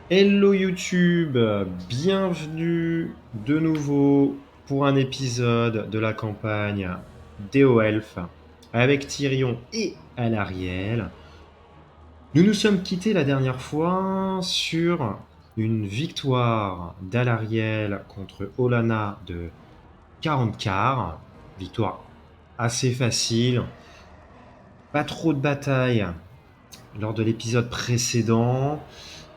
Hello YouTube, bienvenue de nouveau pour un épisode de la campagne d'EOELF avec Tyrion et Alarielle. Nous nous sommes quittés la dernière fois sur une victoire d'Alarielle contre Olana de 40 quarts, victoire assez facile, pas trop de bataille lors de l'épisode précédent.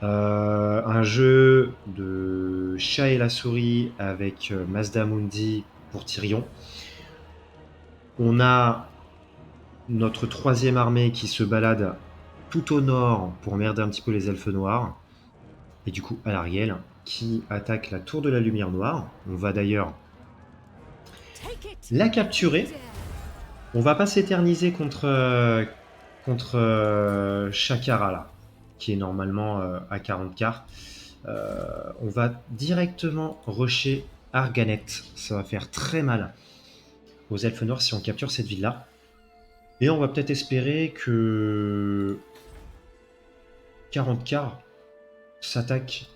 Un jeu de chat et la souris avec Mazda Mundi pour Tyrion. On a notre troisième armée qui se balade tout au nord pour emmerder un petit peu les elfes noirs. Et du coup, Alarielle qui attaque la tour de la lumière noire. On va d'ailleurs la capturer. On va pas s'éterniser contre Shakara là, qui est normalement à 40 quarts. On va directement rusher Arganet. Ça va faire très mal aux elfes noirs si on capture cette ville-là. Et on va peut-être espérer que 40 quarts s'attaque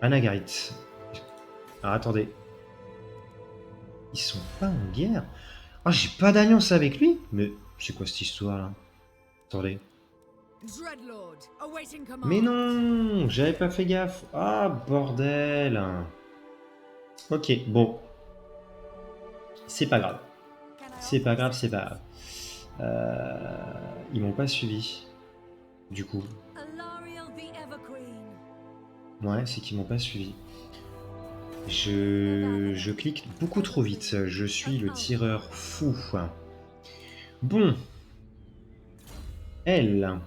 à Nagarit. Alors attendez. Ils sont pas en guerre. Ah, j'ai pas d'alliance avec lui. Mais c'est quoi cette histoire là? Attendez. Mais non, j'avais pas fait gaffe. Ah, bordel. Ok, bon. C'est pas grave. C'est pas grave, c'est pas grave. Ils m'ont pas suivi. Du coup. Ouais, c'est qu'ils m'ont pas suivi. Je clique beaucoup trop vite. Je suis le tireur fou. Bon. Elle.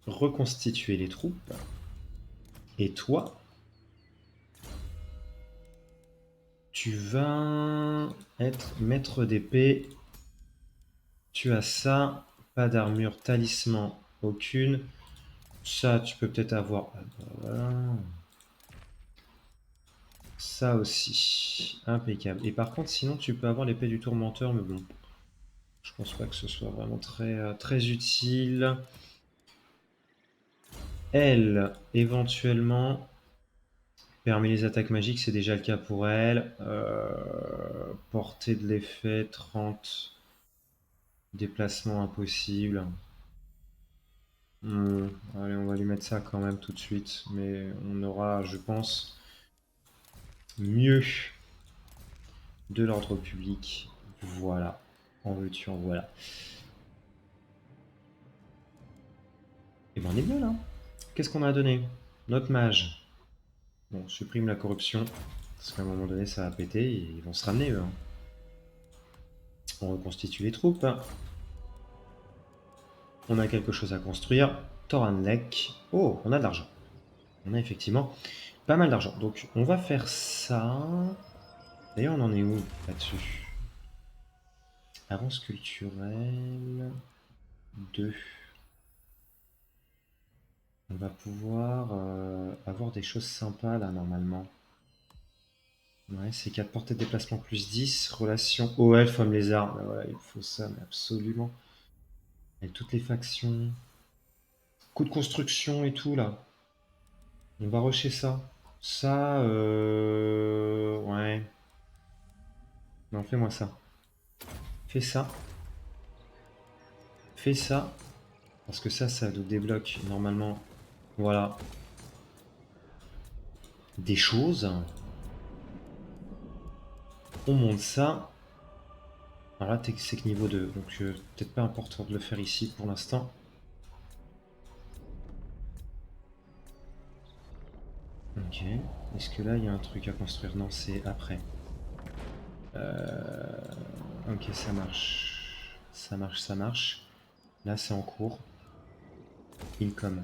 Reconstituer les troupes. Et toi, tu vas être maître d'épée. Tu as ça. Pas d'armure, talisman, aucune. Ça, tu peux peut-être avoir. Voilà. Ça aussi. Impeccable. Et par contre, sinon, tu peux avoir l'épée du tourmenteur, mais bon. Je pense pas que ce soit vraiment très utile. Elle, éventuellement, permet les attaques magiques, c'est déjà le cas pour elle. Portée de l'effet, 30. Déplacement impossible. Allez, on va lui mettre ça quand même tout de suite. Mais on aura, je pense, mieux de l'ordre public. Voilà. En veux-tu, en voilà. Et ben on est bien là. Qu'est-ce qu'on a donné? Notre mage. Bon, supprime la corruption. Parce qu'à un moment donné, ça va péter et ils vont se ramener, eux. On reconstitue les troupes. On a quelque chose à construire. Toranlek. Oh, on a de l'argent. On a effectivement pas mal d'argent. Donc, on va faire ça. D'ailleurs, on en est où là-dessus? Avance culturelle. 2. On va pouvoir avoir des choses sympas là, normalement. Ouais, c'est 4 portées de déplacement plus 10. Relation OL, femme lézard. Bah voilà, il faut ça, mais absolument. Avec toutes les factions. Coût de construction et tout là. On va rusher ça. Ça, ouais. Non, fais-moi ça. Fais ça. Fais ça. Parce que ça nous débloque normalement. Voilà. Des choses. On monte ça. Alors là, c'est que niveau 2. Donc peut-être pas important de le faire ici pour l'instant. Ok. Est-ce que là, il y a un truc à construire? Non, c'est après. Ok, ça marche. Ça marche, ça marche. Là, c'est en cours. Income.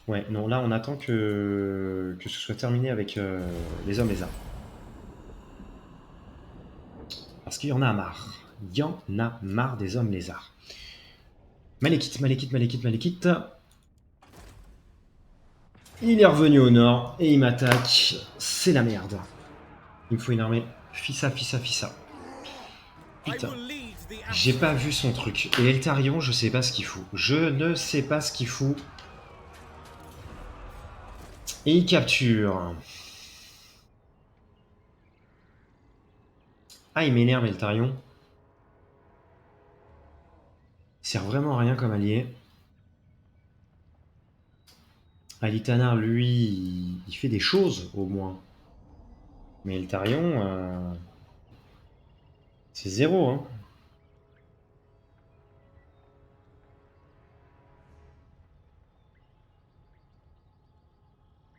Ouais, non, là, on attend que ce soit terminé avec les hommes lézards. Parce qu'il y en a marre. Il y en a marre des hommes lézards. Malekith, Malekith, Malekith, Malekith. Il est revenu au nord et il m'attaque. C'est la merde. Il me faut une armée. Fissa, fissa, fissa. Putain. J'ai pas vu son truc. Et Eltarion, je sais pas ce qu'il fout. Je ne sais pas ce qu'il fout. Et il capture. Ah, il m'énerve, Eltarion. Il sert vraiment à rien comme allié. Alitanar, lui, il fait des choses, au moins. Mais Eltarion, c'est zéro, hein.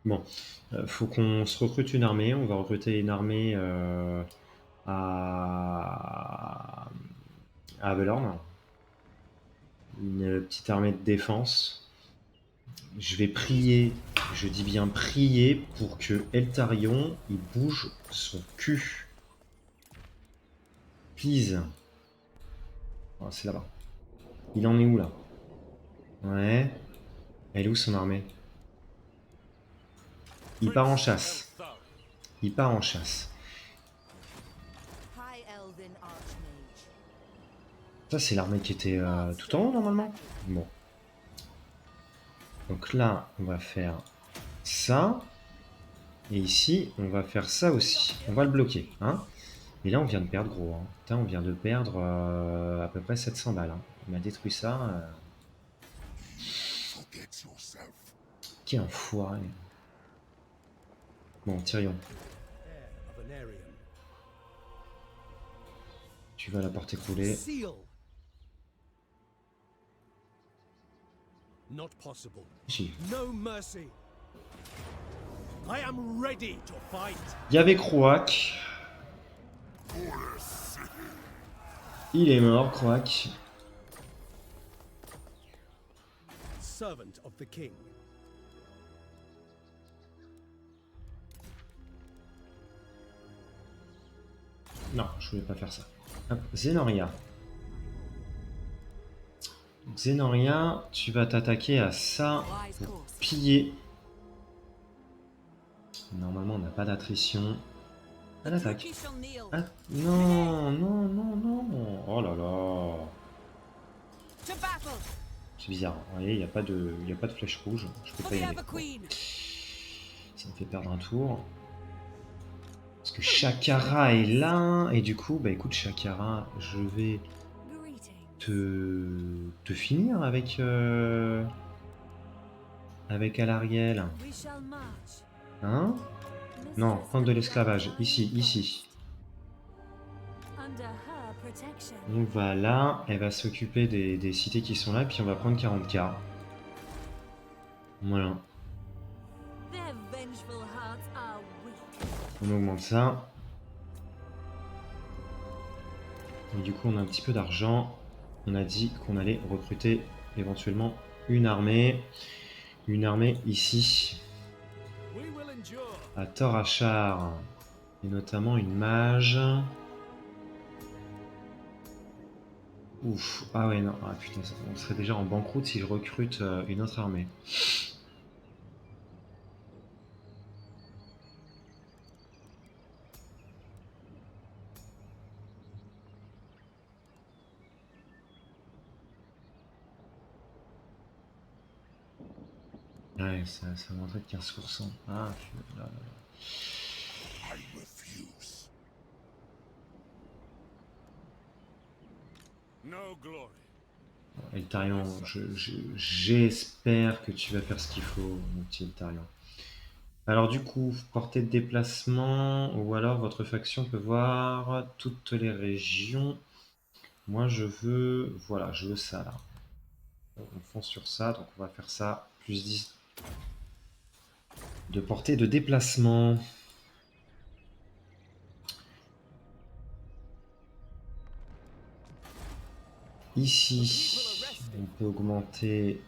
Bon, faut qu'on se recrute une armée. On va recruter une armée à Avelorn. Une petite armée de défense. Je vais prier, je dis bien prier, pour que Eltarion, il bouge son cul. Please. Oh, c'est là-bas. Il en est où, là? Ouais. Elle est où, son armée? Il part en chasse. Il part en chasse. Ça, c'est l'armée qui était tout en haut, normalement. Bon. Donc là, on va faire ça. Et ici, on va faire ça aussi. On va le bloquer. Hein. Et là, on vient de perdre, gros. Hein. Putain, on vient de perdre à peu près 700 balles. Hein. On a détruit ça. Quel enfoiré. Bon, Tyrion. Tu vas la porter coulée. Si. Il y avait Croac. Il est mort, Croac. Non, je voulais pas faire ça. Hop, Zenoria. Zenoria, tu vas t'attaquer à ça pour piller. Normalement, on n'a pas d'attrition. Elle attaque. Ah, non, non, non, non. Oh là là. C'est bizarre. Vous voyez, il n'y a pas de flèche rouge. Je peux pas y aller. Ça me fait perdre un tour. Parce que Shakara est là. Et du coup, bah écoute, Shakara, je vais te finir avec Alariel. Hein? Non, prendre de l'esclavage. Ici, ici. Donc voilà, elle va s'occuper des cités qui sont là, puis on va prendre 40k. Voilà. On augmente ça. Et du coup, on a un petit peu d'argent. On a dit qu'on allait recruter éventuellement une armée. Une armée ici. À Torachar. Et notamment une mage. Ouf. Ah ouais, non. Ah putain, on serait déjà en banqueroute si je recrute une autre armée. Ouais, ça m'entraîne de 15%. Ah, là, là, là. Eltarion, j'espère que tu vas faire ce qu'il faut, mon petit Eltarion. Alors du coup, portée de déplacement, ou alors votre faction peut voir toutes les régions. Moi je veux, voilà, je veux ça là. On fonce sur ça, donc on va faire ça, plus 10 de portée de déplacement. Ici, on peut augmenter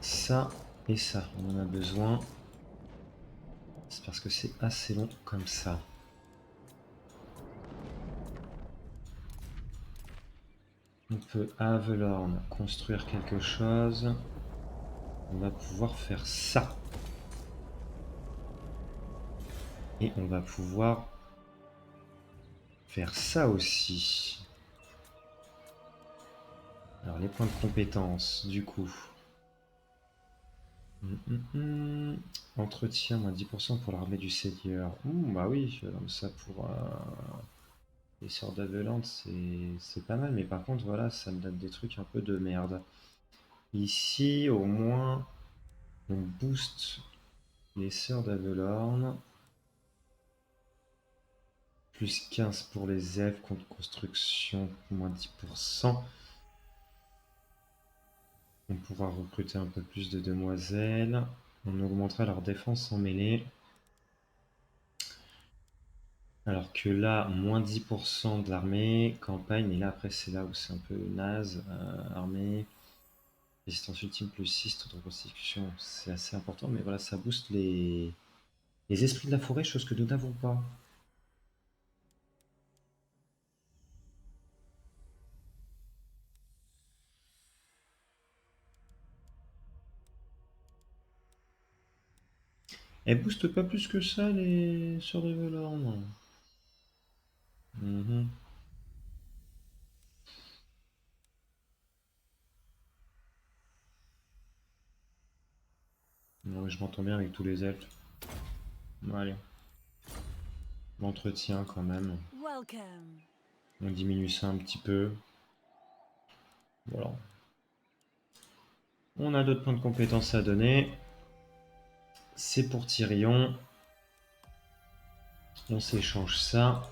ça et ça, on en a besoin. C'est parce que c'est assez long comme ça. On peut à Avelorn construire quelque chose. On va pouvoir faire ça. Et on va pouvoir faire ça aussi. les points de compétence, du coup. Entretien, moins 10% pour l'armée du Seigneur. Bah oui, ça pour les Sœurs d'Aveland, c'est pas mal. Mais par contre, voilà, ça me donne des trucs un peu de merde. Ici, au moins, on booste les Sœurs d'Avelorn. Plus 15 pour les elfes contre construction, moins 10%. On pourra recruter un peu plus de demoiselles. On augmentera leur défense en mêlée. Alors que là, moins 10% de l'armée, campagne, et là après c'est là où c'est un peu naze, armée, résistance ultime plus 6, taux de reconstitution, c'est assez important, mais voilà, ça booste les esprits de la forêt, chose que nous n'avons pas. Elle booste pas plus que ça les Sœurs de Velorn. Non, mais je m'entends bien avec tous les elfes. Bon, allez. L'entretien quand même. On diminue ça un petit peu. Voilà. On a d'autres points de compétence à donner. C'est pour Tyrion. On s'échange ça.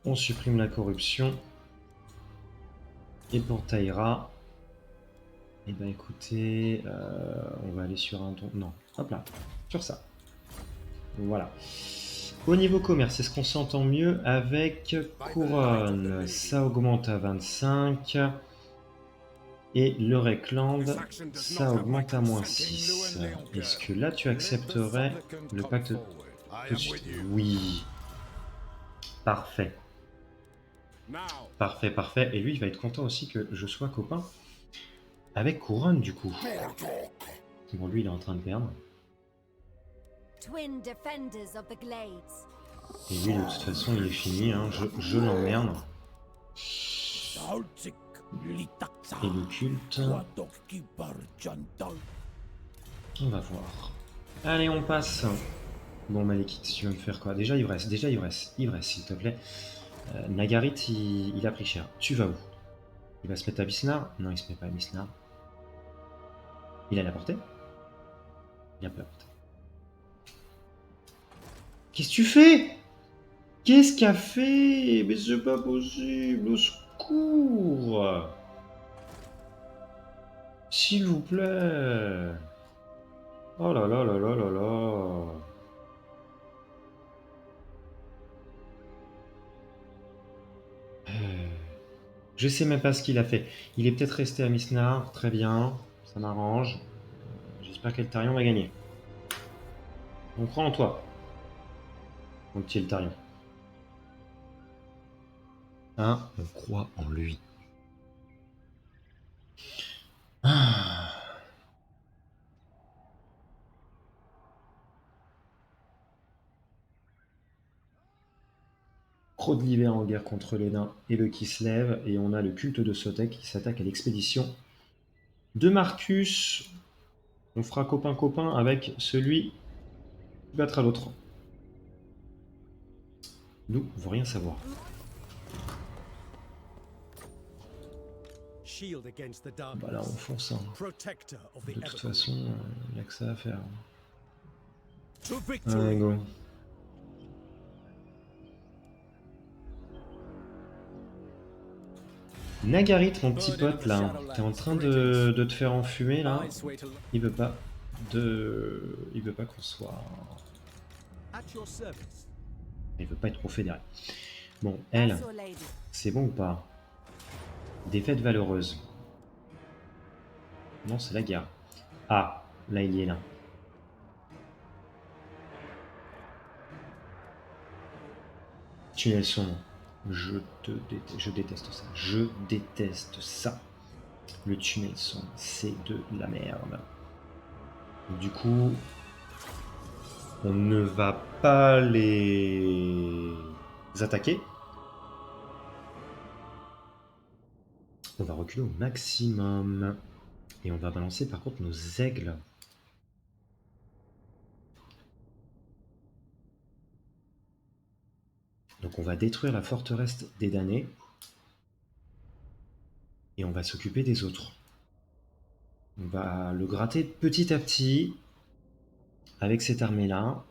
On supprime la corruption. Et pour Taïra, eh ben écoutez, on va aller sur un don. Non, hop là, sur ça. Voilà. Au niveau commerce, est-ce qu'on s'entend mieux avec Couronne? Ça augmente à 25. Et le Rekland, ça augmente à moins 6. Est-ce que là tu accepterais le pacte tout de suite? Oui. Parfait. Parfait, parfait. Et lui, il va être content aussi que je sois copain avec Couronne, du coup. Bon, lui, il est en train de perdre. Et lui, de toute façon, il est fini. Hein. Je l'emmerde. Et le culte. On va voir. Allez, on passe. Bon, Malekith, tu vas me faire quoi? Déjà, ivresse, ivresse, s'il te plaît. Nagarit, il a pris cher. Tu vas où? Il va se mettre à Bisnar? Non, il se met pas à Bisnar. Il a la portée? Il a pas la portée. Qu'est-ce que tu fais? Qu'est-ce qu'a fait? Mais c'est pas possible, au secours! S'il vous plaît! Oh là là là là là là! Je sais même pas ce qu'il a fait. Il est peut-être resté à Misnar, très bien, ça m'arrange. J'espère qu'Eltarion va gagner. On croit en toi, mon petit Eltarion. Hein? On croit en lui. Ah. Crot de l'hiver en guerre contre les nains et le Kislev, et on a le culte de Sotek qui s'attaque à l'expédition de Marcus. On fera copain-copain avec celui qui battra l'autre. Nous, on veut rien savoir. Bah là, on fonce. Hein. De toute façon, il n'y a que ça à faire. Allez, go. Nagarit, mon petit pote, là, t'es en train de te faire enfumer, là. Il veut pas Il veut pas qu'on soit... Il veut pas être confédéré. Bon, elle, c'est bon ou pas? Défaite valeureuse. Non, c'est la guerre. Ah, là, il est là. Tunnel sombre. Je déteste ça. Je déteste ça. Le tunnel sombre, c'est de la merde. Du coup, on ne va pas les attaquer. On va reculer au maximum. Et on va balancer par contre nos aigles. Donc on va détruire la forteresse des damnés. Et on va s'occuper des autres. On va le gratter petit à petit. Avec cette armée-là.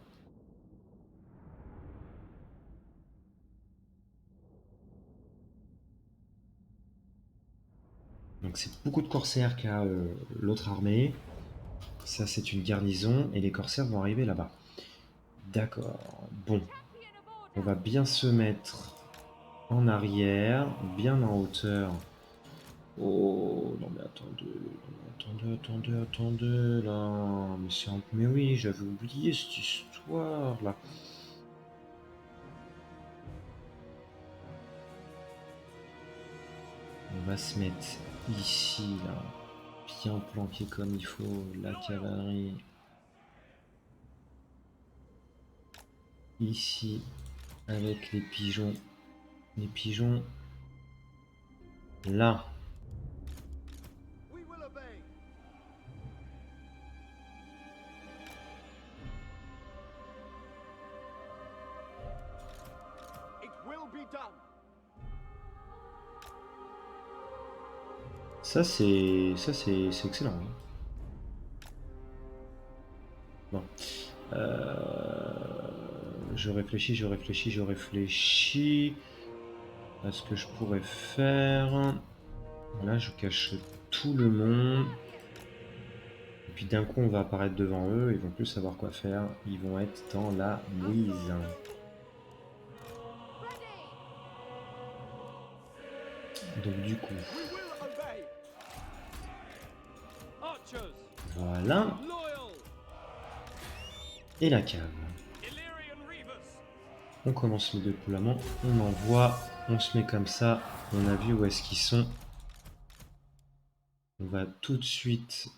Donc c'est beaucoup de corsaires qu'a l'autre armée. Ça c'est une garnison et les corsaires vont arriver là-bas. D'accord, bon. On va bien se mettre en arrière, bien en hauteur. Oh, non mais attendez, là. Mais oui, j'avais oublié cette histoire là. On va se mettre ici, là. Bien planqué comme il faut, la cavalerie. Ici, avec les pigeons. Les pigeons, là. Ça c'est excellent. Hein. Bon. Je réfléchis à ce que je pourrais faire. Là, je cache tout le monde. Et puis d'un coup, on va apparaître devant eux. Ils vont plus savoir quoi faire. Ils vont être dans la mouise. Donc du coup... Voilà. Et la cave. On commence le déploiement. On envoie. On se met comme ça. On a vu où est-ce qu'ils sont. On va tout de suite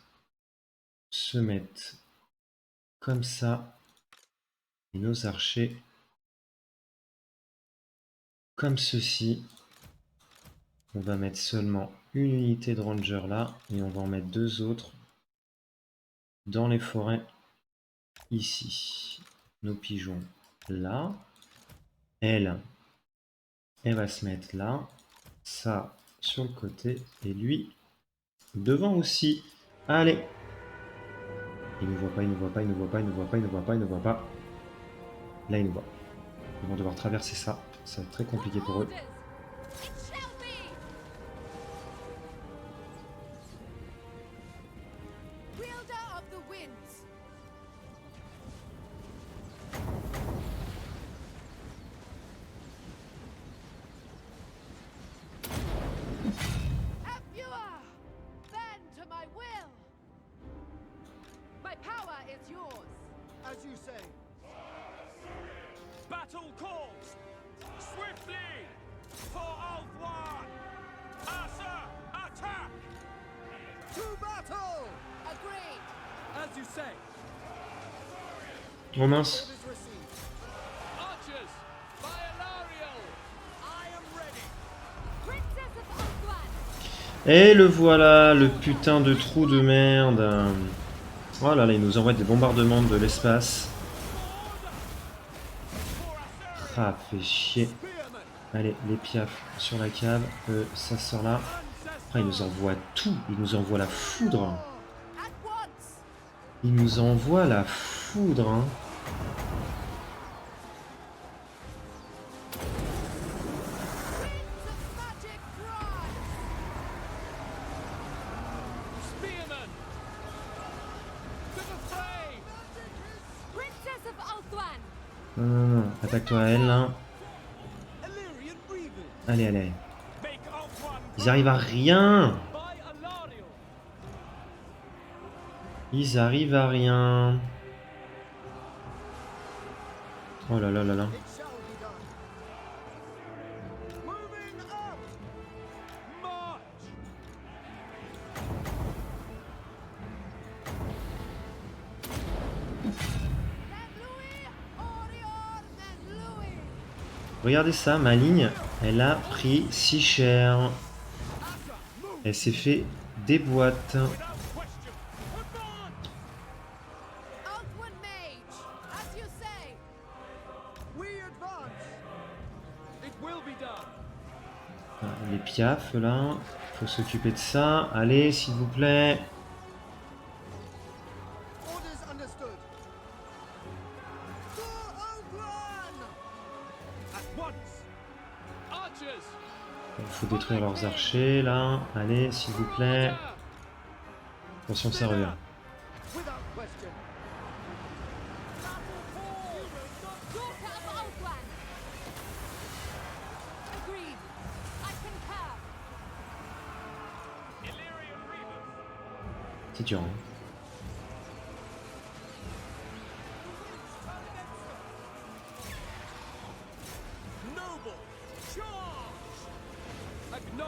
se mettre comme ça. Et nos archers comme ceci. On va mettre seulement une unité de ranger là. Et on va en mettre deux autres dans les forêts ici. Nos pigeons là. Elle va se mettre là. Ça sur le côté. Et lui devant aussi. Allez. Il ne voit pas, il ne voit pas, il ne voit pas, il ne voit pas, il ne voit pas, il ne voit pas. Là, il nous voit. Ils vont devoir traverser ça. Ça va être très compliqué pour eux. Oh mince. Et le voilà, le putain de trou de merde. Oh là là, il nous envoie des bombardements de l'espace. Ah, fait chier. Allez, les piafs sur la cave. Ça sort là. Après, il nous envoie tout. Il nous envoie la foudre. Il nous envoie la foudre. Hein. Non. Attaque-toi à elle, là. Allez. Ils arrivent à rien. Ils arrivent à rien. Oh là là. Regardez ça, ma ligne, elle a pris si cher. Elle s'est fait des boîtes. Outward mage, as you say. We advance. It will be done. Les piafs là. Faut s'occuper de ça. Allez, s'il vous plaît. Orders understood. For Ogran! At once. Archers. Il faut détruire leurs archers là. Allez, s'il vous plaît. Attention, ça revient. Without question. Daughter of Ogran. Agreed. I concur. Illyrian Reavers. C'est dur. Hein. Noble. Charge.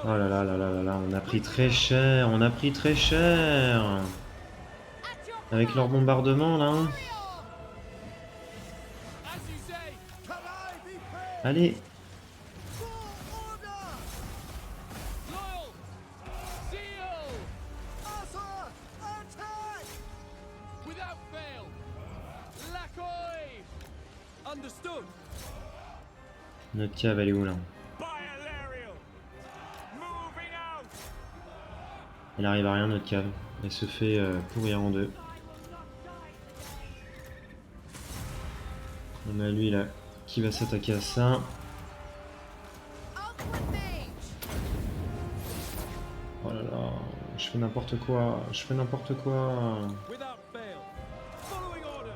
Oh là là là là là là, on a pris très cher, on a pris très cher. At your Avec leur bombardement là. warrior. As you say. Can I be paid? Allez, For order. Loyal. Zeal. Arthur. Attack. Without fail. Lacoy. Understood. notre cave elle est où là? Elle arrive à rien notre cave. Elle se fait pourrir en deux. On a lui là qui va s'attaquer à ça. Outward mage. Oh là là, je fais n'importe quoi, je fais n'importe quoi. Without fail. Following orders.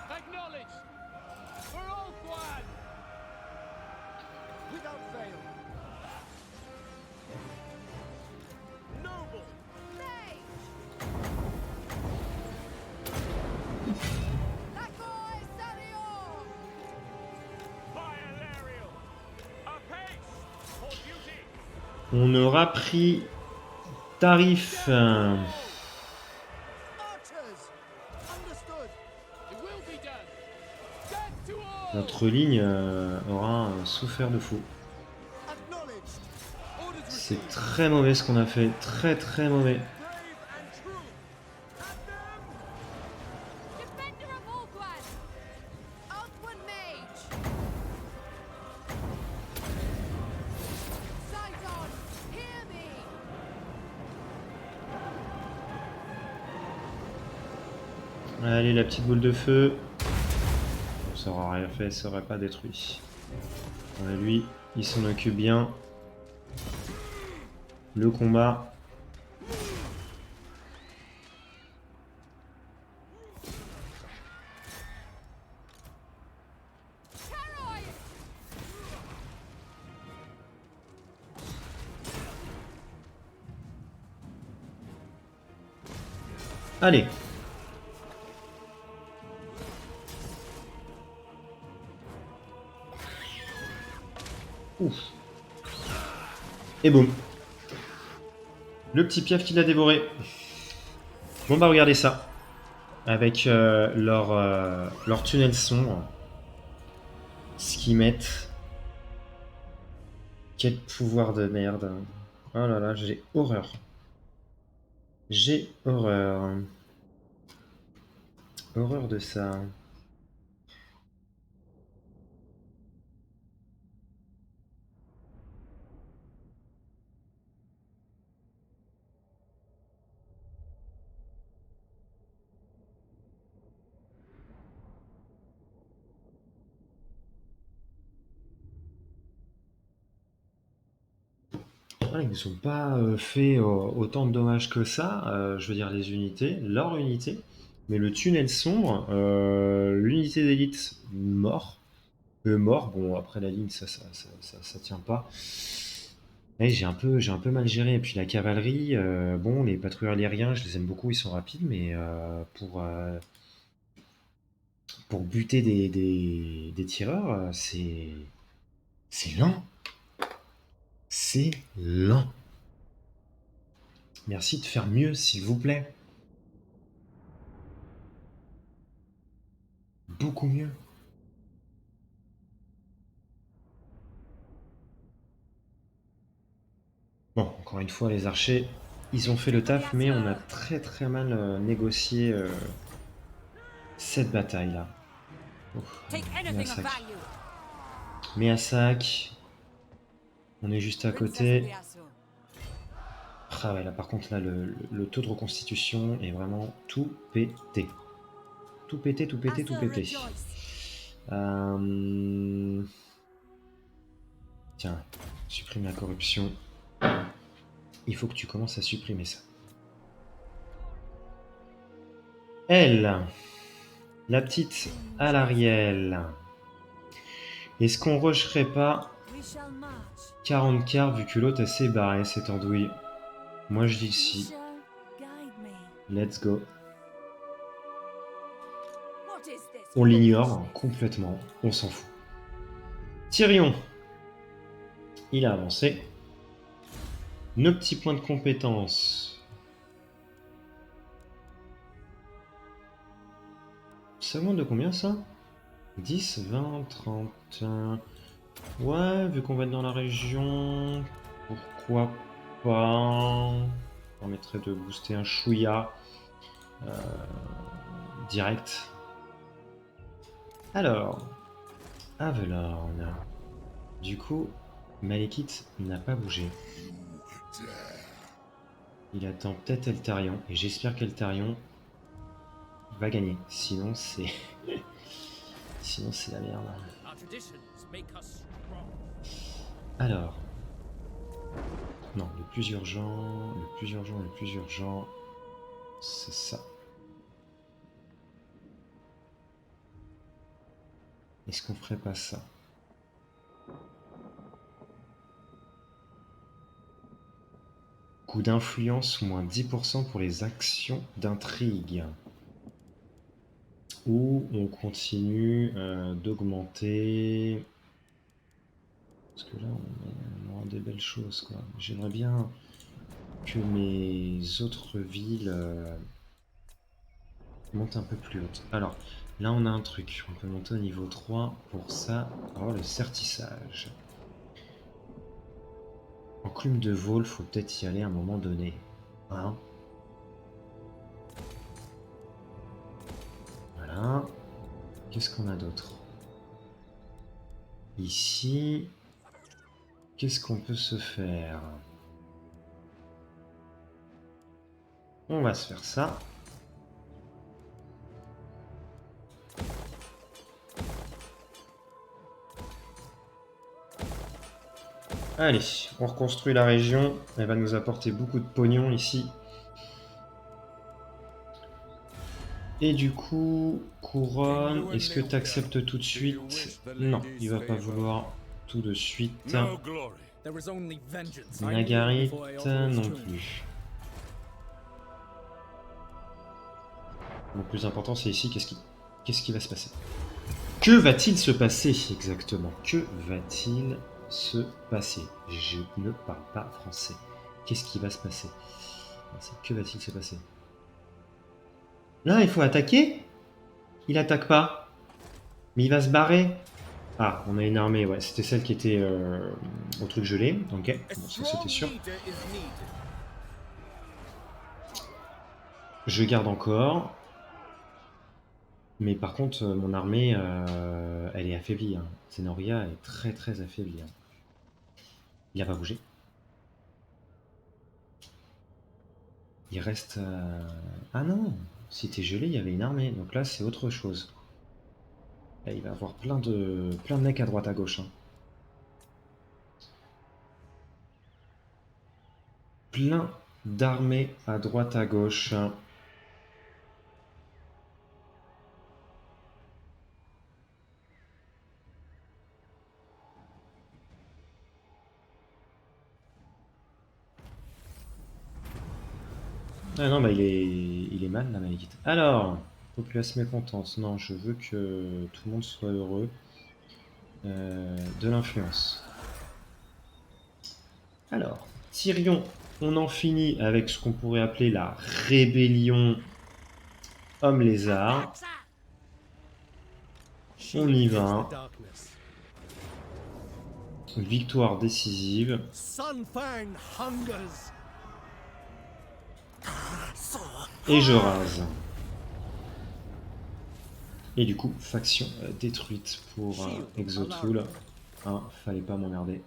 Acknowledged. For Ogwan. Without fail. Noble. Mage. Lacoy Sarior. Bialarial. Apace. For duty. On aura pris tarif. Archers. Understood. It will be done. Death to all. Notre ligne aura souffert de fou. Acknowledged. Orders C'est received. très mauvais ce qu'on a fait, très très mauvais. Brave and true. At them. Defender of Ogwan. Outward mage. Sidon, hear me. Allez, la petite boule de feu. Ça aura rien fait, ça aurait pas détruit. Ouais, lui, il s'en occupe bien. Le combat. Caroy. Allez. Ouf. Et boum. Le petit piaf qui l'a dévoré. Bon bah regardez ça. Avec leur tunnel sombre. Ce qu'ils mettent. Quel pouvoir de merde. Oh là là, j'ai horreur. J'ai horreur. Horreur de ça. Ah, ils ne ont pas fait autant de dommages que ça, je veux dire les unités, leur unité, mais le tunnel sombre, l'unité d'élite mort, mort, bon après la ligne ça tient pas. Ouais, j'ai un peu mal géré, et puis la cavalerie, bon les patrouilleurs aériens je les aime beaucoup, ils sont rapides, mais pour buter des tireurs, c'est lent, c'est lent. Merci de faire mieux, s'il vous plaît. Beaucoup mieux. Bon, encore une fois, les archers, ils ont fait le taf, mais on a très mal négocié cette bataille-là. Ouf, Take allez, anything of Miasak. value. Miasak. On est juste à Princess côté. of the Azure. Ah ouais, là par contre, là, le taux de reconstitution est vraiment tout pété. Tout pété, tout pété, tout Azure pété. rejoice. Tiens, supprime la corruption. Il faut que tu commences à supprimer ça. Elle, la petite Alarielle. Est-ce qu'on rusherait pas We shall march. 40 quarts vu que l'autre elle s'est barrée cette andouille? Moi je dis You si. shall guide me. Let's go. What is this? On l'ignore complètement. On s'en fout. Tyrion. Il a avancé. Nos petits points de compétence. Ça augmente de combien ça? 10, 20, 30... Ouais, vu qu'on va être dans la région, pourquoi pas? Ça permettrait de booster un chouïa direct. Alors, Avelorn. Du coup, Malekith n'a pas bougé. Il attend peut-être Eltarion, et j'espère qu'Eltarion va gagner. Sinon, c'est... Sinon, c'est la merde. Our traditions make us strong. Alors... Non, le plus urgent, c'est ça. Est-ce qu'on ferait pas ça? Coût d'influence moins 10% pour les actions d'intrigue. Ou on continue d'augmenter... Parce que là, on aura des belles choses, quoi. J'aimerais bien que mes autres villes montent un peu plus hautes. Alors, là, on a un truc. On peut monter au niveau 3 pour ça, pour avoir le certissage. Enclume de vol, faut peut-être y aller à un moment donné. Hein? Voilà. Qu'est-ce qu'on a d'autre? Ici, qu'est-ce qu'on peut se faire? On va se faire ça. Allez, on reconstruit la région. Elle va nous apporter beaucoup de pognon ici. Et du coup, couronne, est-ce que tu acceptes tout de suite? Non, il va pas vouloir tout de suite. No glory. There is only vengeance. Nagarit non plus. Le plus important, c'est ici, qu'est-ce qui va se passer? Que va-t-il se passer exactement? Que va-t-il se passer? Je ne parle pas français. Qu'est-ce qui va se passer? Que va-t-il se passer? Là, il faut attaquer? Il attaque pas. Mais il va se barrer. Ah, on a une armée, ouais. C'était celle qui était au truc gelé. Ok, A bon, ça strong c'était sûr. leader is needed. Je garde encore. Mais par contre, mon armée, elle est affaiblie. Hein. Zenoria est très affaiblie. Hein. Il a pas bougé. Il reste... Ah non, si t'es gelé, il y avait une armée. Donc là, c'est autre chose. Là, il va avoir plein de mecs à droite à gauche. Hein. Plein d'armées à droite à gauche. Ah non, bah il est mal la Malekith. Alors, populace mécontente. Non, je veux que tout le monde soit heureux. De l'influence. Alors, Tyrion, on en finit avec ce qu'on pourrait appeler la rébellion homme-lézard. On y va. The darkness. Victoire décisive. Sun Fang hungers. Et je rase. Et du coup, faction détruite pour Exotool. Ah, fallait pas m'emmerder.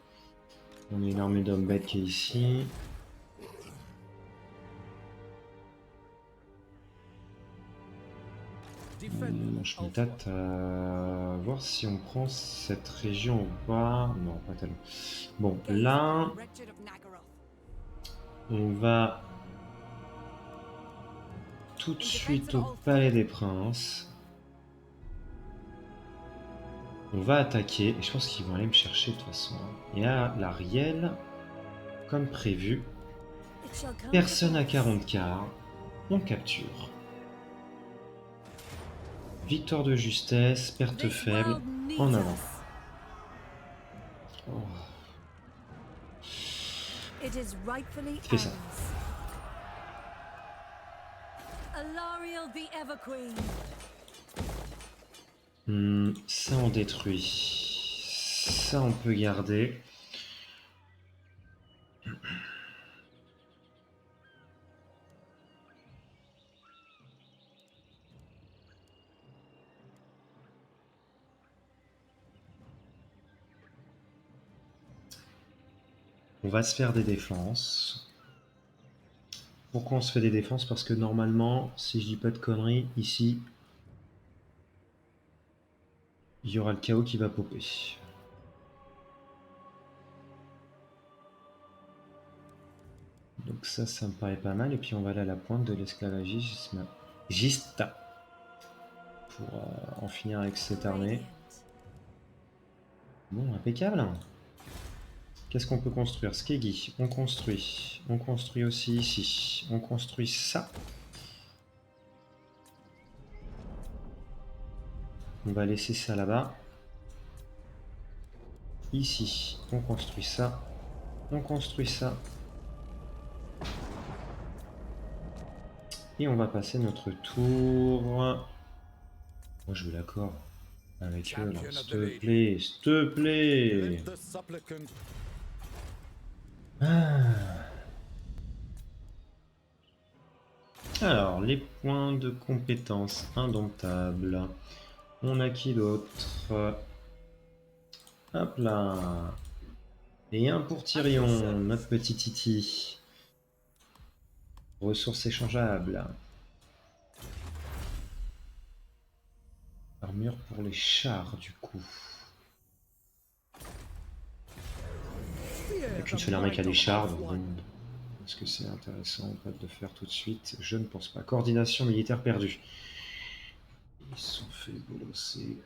On a une armée d'hommes bêtes qui est ici. Je me tâte à voir si on prend cette région ou pas. Non, pas tellement. Bon, là, Wretched of Nagaroth. on va tout de suite au Palais des Princes. On va attaquer, et je pense qu'ils vont aller me chercher de toute façon. Et à l'Ariel, comme prévu, It shall come to personne à pass. 40 quarts, on capture. Victoire de justesse, perte This faible, world needs en avant. us. Oh, It is rightfully fais ça. ours. Alariel the Everqueen. Ça on détruit. Ça on peut garder. On va se faire des défenses. Pourquoi on se fait des défenses? Parce que normalement, si je dis pas de conneries, ici, il y aura le chaos qui va popper. Donc ça me paraît pas mal. Et puis on va aller à la pointe de l'esclavagisme Gista pour en finir avec cette armée. Radiant. Bon, impeccable. Qu'est-ce qu'on peut construire? Skegi, on construit. On construit aussi ici. On construit ça. On va laisser ça là-bas. Ici, on construit ça. On construit ça. Et on va passer notre tour. Moi, je veux l'accord avec eux, là. S'il te plaît, s'il te plaît. Let the supplicant Ah. Alors, les points de compétences indomptables. On a qui d'autre? Hop là. Et un pour Tyrion, notre petit Titi. Ressources échangeables. Armure pour les chars, du coup. Il n'y a qu'une seule armée qui a des chars, donc bon, est-ce que c'est intéressant ou pas de le faire tout de suite? Je ne pense pas. Coordination militaire perdue. Ils se sont fait bolosser.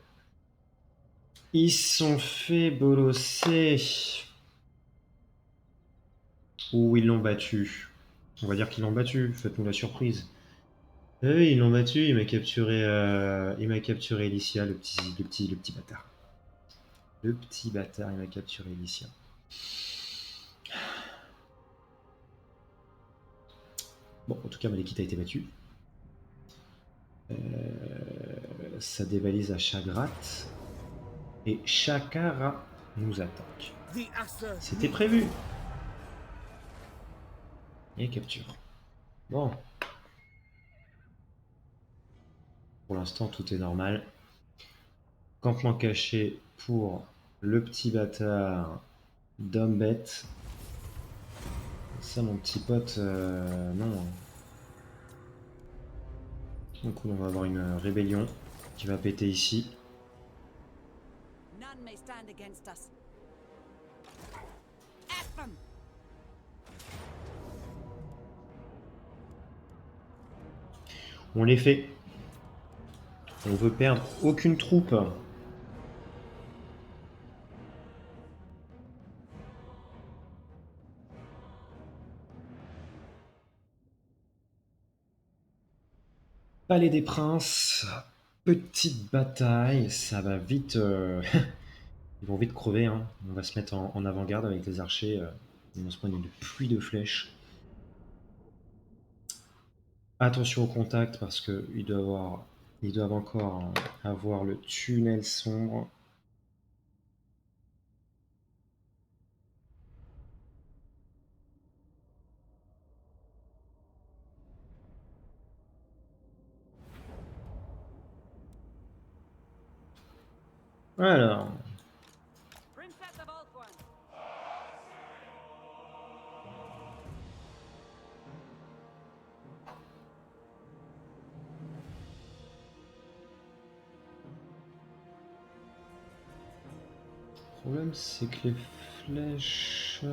Ils se sont fait bolosser. Ou ils l'ont battu. On va dire qu'ils l'ont battu. Faites-nous la surprise. Eh oui, ils l'ont battu. Il m'a capturé Alicia, le petit bâtard. Le petit bâtard, il m'a capturé Alicia. Bon, en tout cas, Malekith a été battu. Ça dévalise à Chagrat. Et Chakara nous attaque. the Acer. C'était prévu. Et capture. Bon. Pour l'instant, tout est normal. Campement caché pour le petit bâtard d'homme bête. Ça, mon petit pote, non. Donc, on va avoir une rébellion qui va péter ici. None may stand against us. F them. On les fait. On veut perdre aucune troupe. Palais des Princes. Petite bataille. Ça va vite. Ils vont vite crever. Hein. On va se mettre en avant-garde avec les archers. Ils vont se prendre une pluie de flèches. Attention au contact parce qu'ils doivent encore avoir le tunnel sombre. Alors, Princess of Ulthuan. le problème c'est que les flèches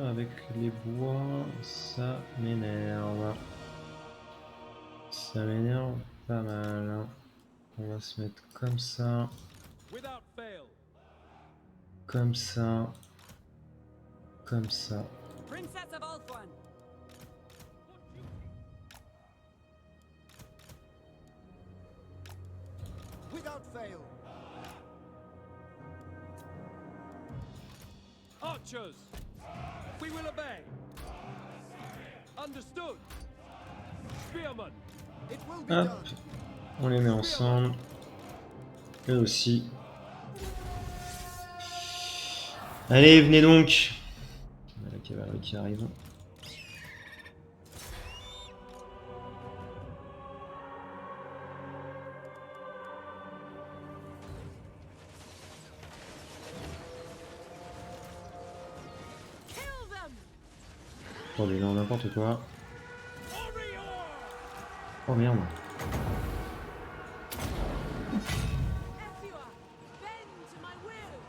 avec les bois, ça m'énerve. Ça m'énerve pas mal. Hein. On va se mettre comme ça, Without fail. comme ça, comme ça. Princess of Ulthuan. Without fail. Archers, we will obey. Understood. Spearmen, it will be Hop, done. on les met ensemble. Eux aussi. Allez, venez donc. On a la cavalerie qui arrive. Kill them! Attendez, non, n'importe quoi. Warrior! Oh merde. Ethua, bend to my will!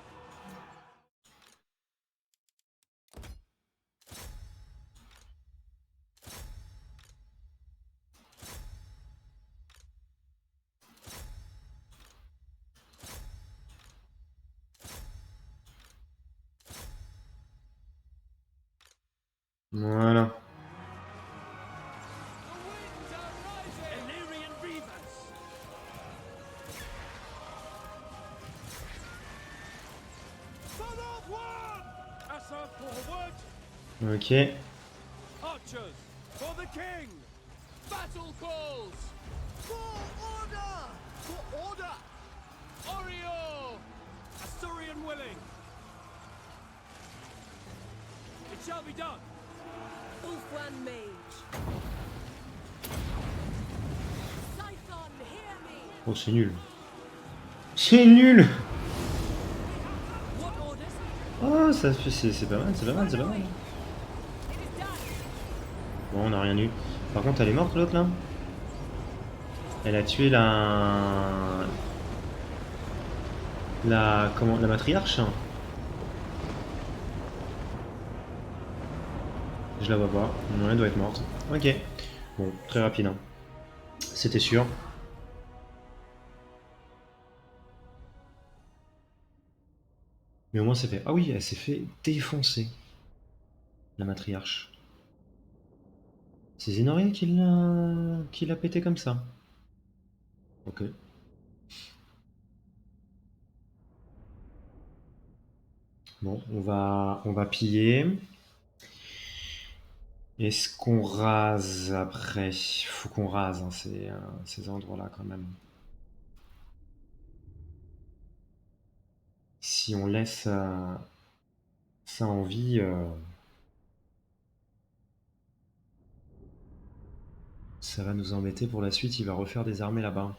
Voilà. The winds are rising! Illyrian reavers! Son of one! Assa forward! Ok. Archers, for the king! Battle calls! For order! For order! Orio! Asturian willing! It shall be done! Ulthuan mage. Scython, hear me! Oh, c'est nul. C'est nul. What orders? Oh, ça fait, c'est pas mal, c'est pas mal, c'est pas mal. It is done! Bon, on n'a rien eu. Par contre, elle est morte l'autre là. Elle a tué la matriarche. Je la vois pas. Non, elle doit être morte. Ok. Bon, très rapide. Hein. C'était sûr. Mais au moins c'est fait. Ah oui, elle s'est fait défoncer. La matriarche. C'est Zénorien qui l'a pété comme ça. Ok. Bon, on va piller. Est-ce qu'on rase après? Faut qu'on rase hein, ces endroits-là quand même. Si on laisse ça en vie, ça va nous embêter pour la suite. Il va refaire des armées là-bas.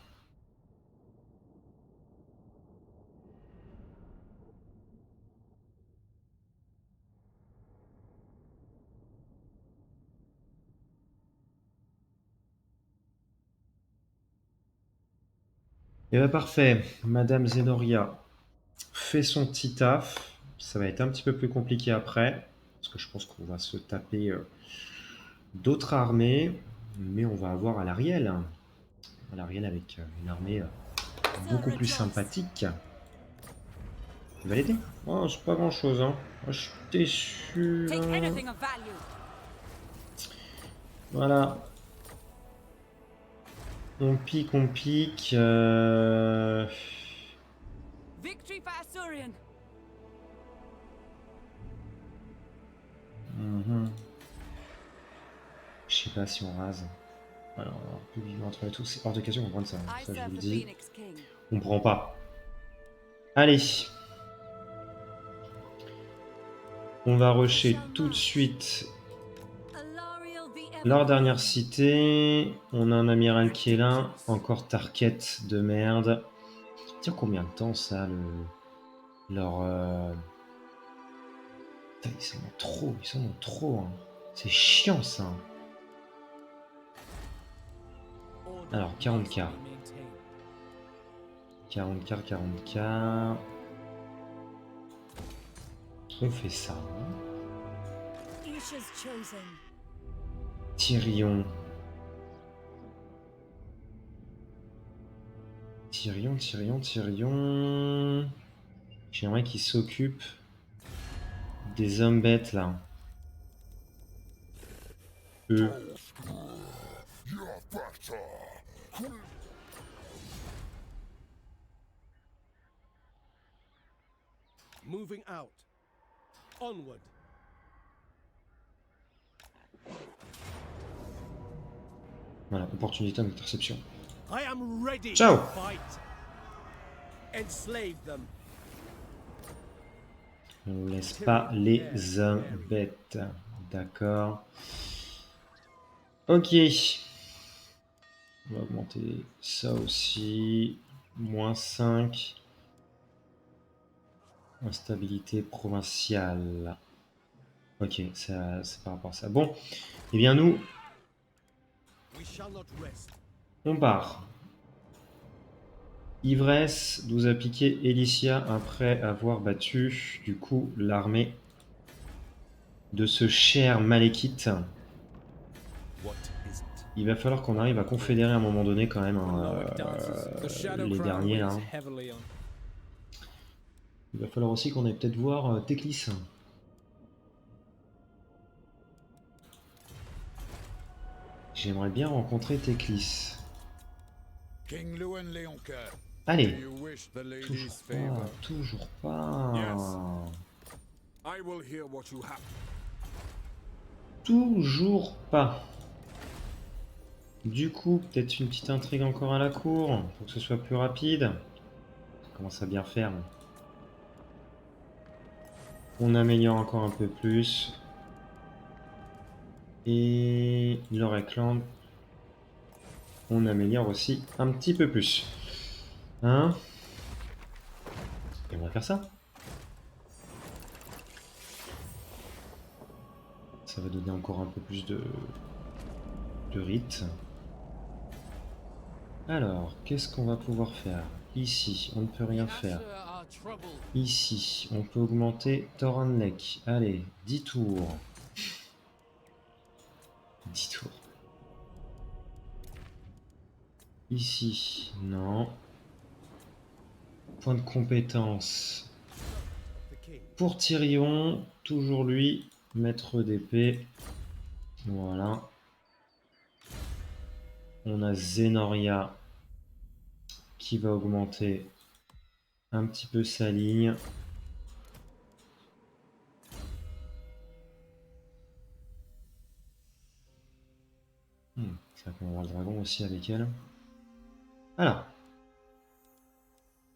Et bah parfait, Madame Zenoria fait son petit taf. Ça va être un petit peu plus compliqué après, parce que je pense qu'on va se taper d'autres armées, mais on va avoir à l'Ariel. À l'Ariel avec une armée beaucoup plus sympathique. Il va l'aider. Oh, c'est pas grand chose, hein. Oh, je suis déçu. Take Là. anything of value. Voilà. On pique, on pique. Victory for Asturian. Mhm. Je sais pas si on rase. Alors, plus vivant entre et tout, c'est hors de question qu'on prenne ça. I Ça, je vous serve le the dis. Phoenix King. On prend pas. Allez. On va rusher tout de suite Alariel the leur Everqueen. dernière cité. On a un amiral qui est là. Encore Tarket de merde. Ça tire combien de temps ça, leur... Putain, ils s'en ont trop. Hein. C'est chiant ça. Alors, 40K. 40K. On fait ça. Hein. Isha's chosen. Tyrion. J'aimerais qu'il s'occupe des hommes bêtes là. Eux. Moving out. Onward. Voilà, opportunité d'interception. I am ready Ciao. to fight. Enslave them. On ne laisse pas les hommes bêtes. D'accord. Ok. On va augmenter ça aussi. -5. Instabilité provinciale. Ok, c'est par rapport à ça. Bon, eh bien nous, We shall not rest. on part. Ivresse nous a piqué Elicia après avoir battu, du coup, l'armée de ce cher Malekith. What is it? Il va falloir qu'on arrive à confédérer à un moment donné quand même les derniers là. Il va falloir aussi qu'on aille peut-être voir Teclis. J'aimerais bien rencontrer Teclis. King Luan Leoncoeur. Allez. Do you wish the lady's favor? Toujours pas. I will hear what you have. Toujours pas. Du coup, peut-être une petite intrigue encore à la cour, pour que ce soit plus rapide. Ça commence à bien faire. On améliore encore un peu plus. Et le Recland, on améliore aussi un petit peu plus. Hein? Et on va faire ça. Ça va donner encore un peu plus de rites. Alors, qu'est-ce qu'on va pouvoir faire? Ici, on ne peut rien faire. Ici, on peut augmenter Thoranlek. Allez, 10 tours. 10 tours. Ici, non. Point de compétence. Pour Tyrion, toujours lui, maître d'épée. Voilà. On a Zenoria qui va augmenter un petit peu sa ligne. C'est vrai qu'on va voir le dragon aussi avec elle. Alors.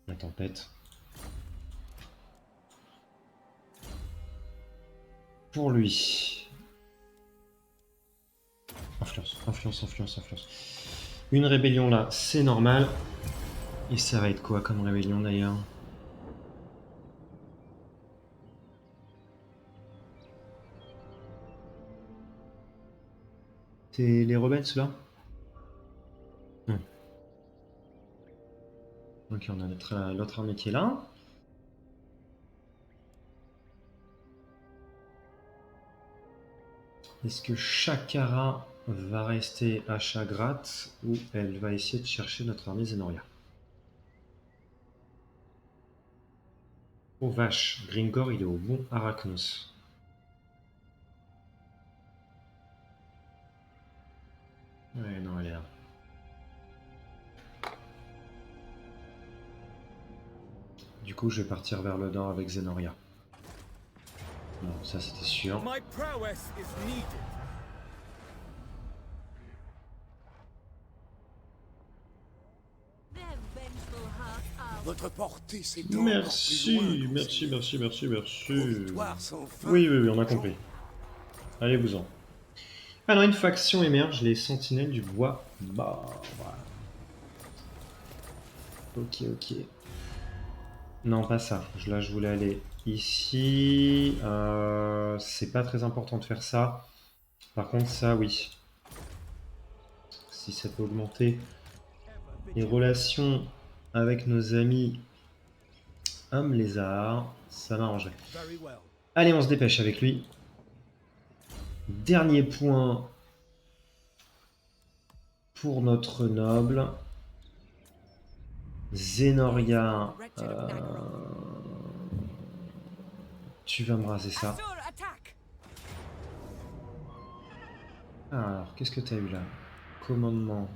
La tempête. Pour lui. Influence. Une rébellion là, c'est normal. Et ça va être quoi comme rébellion d'ailleurs? C'est les rebelles ceux-là? Ok, on a l'autre armée qui est là. Est-ce que Shakara va rester à Chagrat ou elle va essayer de chercher notre armée Zenoria? Oh vache, Gringor il est au bon Arachnos. Ouais, non, elle est là. Du coup, je vais partir vers le nord avec Zenoria. Non, ça c'était sûr. My prowess is needed. Their vengeful hearts are Votre portée s'étend. Merci. Victoire sans fin. Oui, on a compris. Allez-vous-en. Alors, une faction émerge, les sentinelles du bois. Bah, voilà. Ok. Non, pas ça. Là, je voulais aller ici. C'est pas très important de faire ça. Par contre, ça, oui. Si ça peut augmenter les relations avec nos amis hommes lézards, ça m'arrangerait. Very well. Allez, on se dépêche avec lui. Dernier point pour notre noble. Zenoria, tu vas me raser ça. Asur, attack! Alors, qu'est-ce que tu as eu là? Commandement.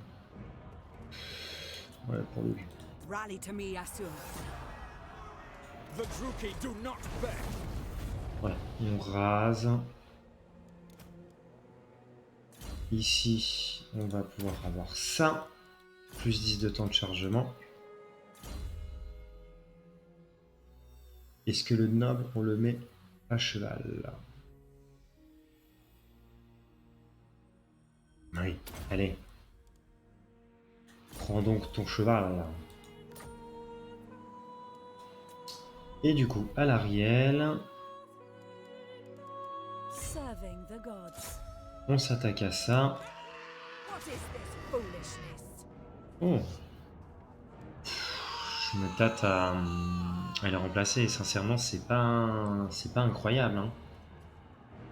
Ouais, pour lui. Rally to me, Asur. The Druki do not beg. Voilà, on rase. Ici, on va pouvoir avoir ça. Plus 10 de temps de chargement. Est-ce que le noble, on le met à cheval? Oui, allez. Prends donc ton cheval. Et du coup, à l'Ariel, Serving the gods. on s'attaque à ça. What is this foolishness? Oh. Je me tâte à le remplacer et sincèrement c'est pas incroyable hein.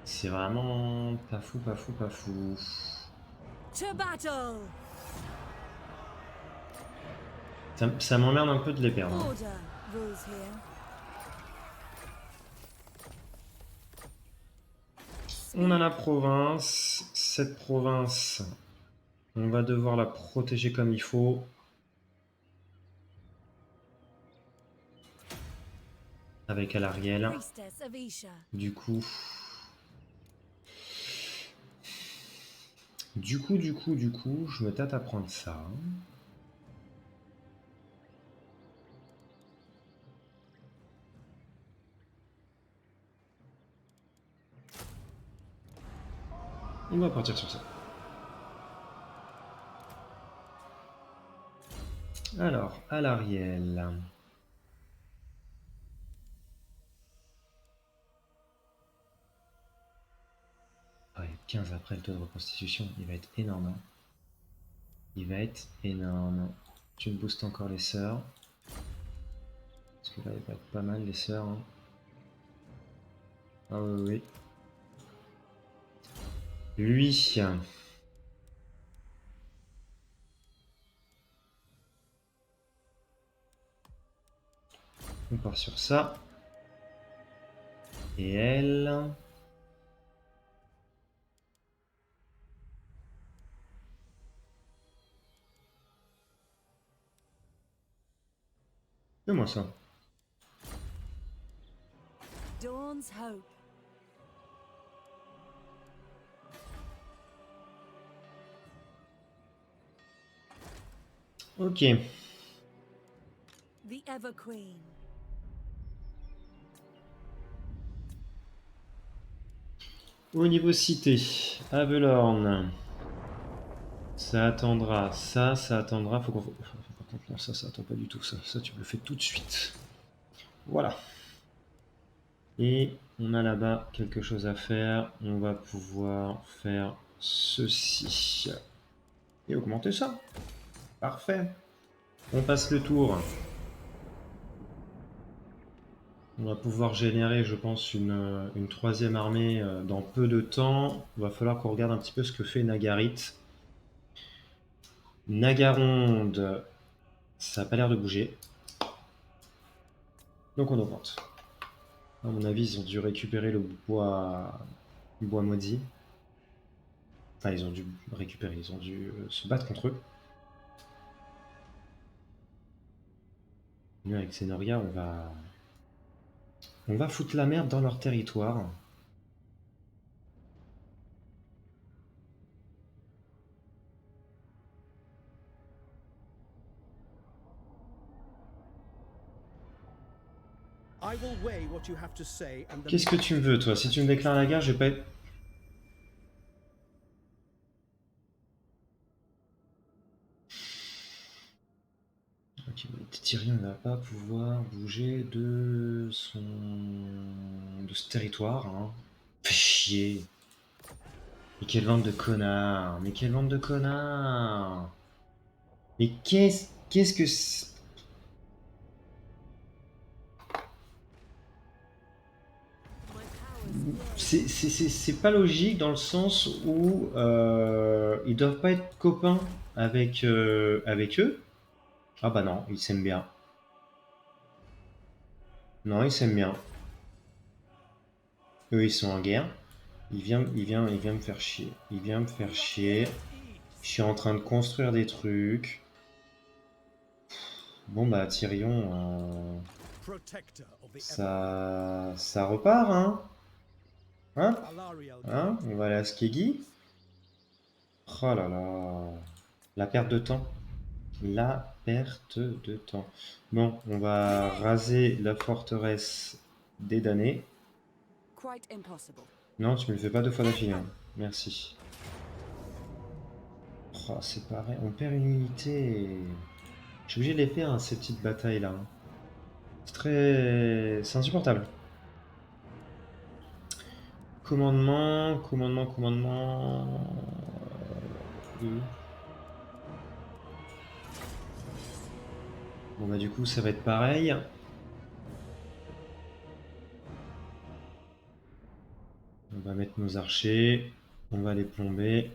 C'est vraiment pas fou, pas fou, pas fou. To battle! Ça m'emmerde un peu de les perdre. Hein. Order rules here. On a la province. Cette province, on va devoir la protéger comme il faut. Avec Alariel. Priestess of Isha. Du coup, je me tâte à prendre ça. On va partir sur ça. Alors, Alariel. Ouais, 15 après le taux de reconstitution, il va être énorme. Hein. Il va être énorme. Tu me boostes encore les sœurs. Parce que là, il va être pas mal les sœurs. Hein. Ah oui, oui. Lui. On part sur ça. Et elle. Fais-moi ça. Dawn's hope. Ok. The Ever Queen. Au niveau cité, Avelorn. Ça attendra, ça attendra. Faut qu'on. Par contre, non, ça attend pas du tout. Ça, tu me le fais tout de suite. Voilà. Et on a là-bas quelque chose à faire. On va pouvoir faire ceci. Et augmenter ça. Parfait. On passe le tour. On va pouvoir générer, je pense, une troisième armée dans peu de temps. Il va falloir qu'on regarde un petit peu ce que fait Nagarit. Nagaronde, ça n'a pas l'air de bouger. Donc on augmente. À mon avis, ils ont dû récupérer le bois maudit. Enfin, ils ont dû récupérer, ils ont dû se battre contre eux. Nous, avec Zenoria, on va foutre la merde dans leur territoire. I will weigh what you have to say and then Qu'est-ce que tu me veux, toi? Si tu me déclares la guerre, je vais pas être... Ok. Tyrion ne va pas pouvoir bouger de ce territoire. Hein. Fait chier. Mais quelle bande de connards. Mais quelle bande de connards. Mais qu'est-ce que My powers flow. c'est pas logique dans le sens où ils doivent pas être copains avec eux. Ah bah non, ils s'aiment bien. Non, ils s'aiment bien. Eux, ils sont en guerre. Il vient me faire chier. Il vient me faire chier. Je suis en train de construire des trucs. Bon bah Tyrion, Protector of the ça repart, hein. Hein, Alariel hein. On va aller à Skeggy. Oh là là. La perte de temps. La perte de temps. Bon, on va raser la forteresse des damnés. Quite impossible. Non, tu me le fais pas deux fois d'affilée. Hein. Merci. Oh, c'est pareil, on perd une unité. Je suis obligé de les faire, hein, ces petites batailles là. C'est insupportable. Commandement. Bon bah du coup ça va être pareil. On va mettre nos archers. On va les plomber.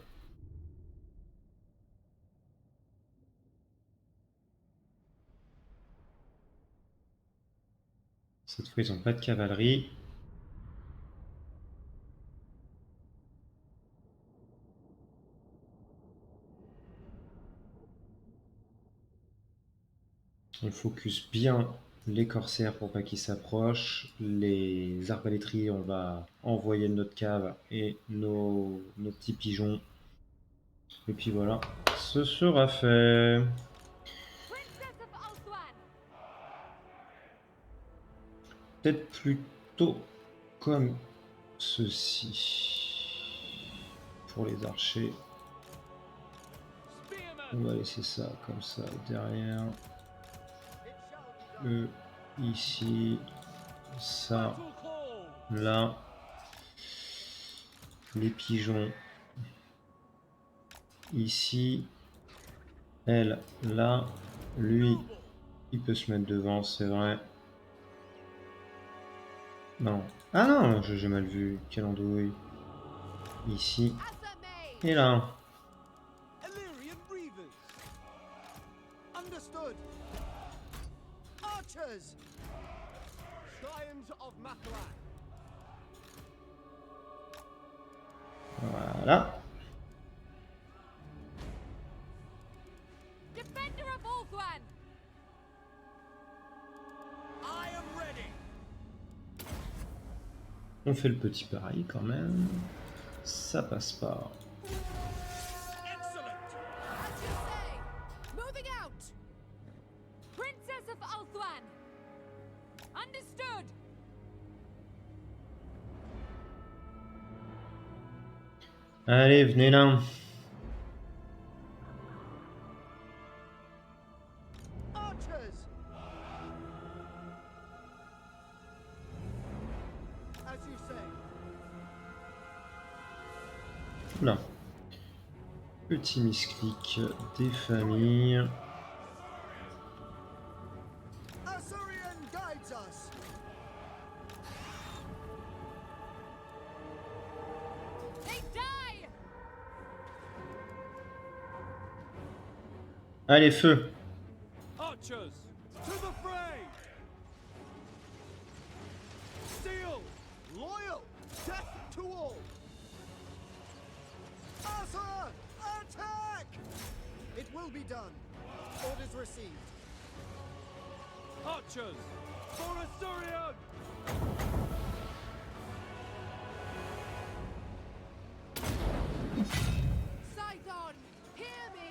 Cette fois ils n'ont pas de cavalerie. On focus bien les corsaires pour pas qu'ils s'approchent. Les arbalétriers, on va envoyer notre cave et nos petits pigeons. Et puis voilà, ce sera fait. Princess of Ulthuan! Peut-être plutôt comme ceci. Pour les archers, on Spearman! va laisser ça comme ça derrière. Eux, ici, ça, Battle call! là. Les pigeons, ici. Elle, là. Lui, il peut se mettre devant, c'est vrai. Non. Ah non, j'ai mal vu. Quelle andouille. Ici. Assamay! Et là. Illyrian Reavers. Understood. Archers. Scions of Mathalan. Voilà. Defender of Ulthuan! I am ready. On fait le petit pareil quand même. Ça passe pas. Excellent. As you say! Moving out! Princess of Ulthuan! Understood! Allez, venez là. Archers. As you say. Là. Petit misclic des familles. Azurian guides us. They die! Allez, feu. Archers! To the fray! Steel. Loyal. Death to all. Asa! Attack! It will be done. Orders received. Archers! For Asturion! Scython! Hear me!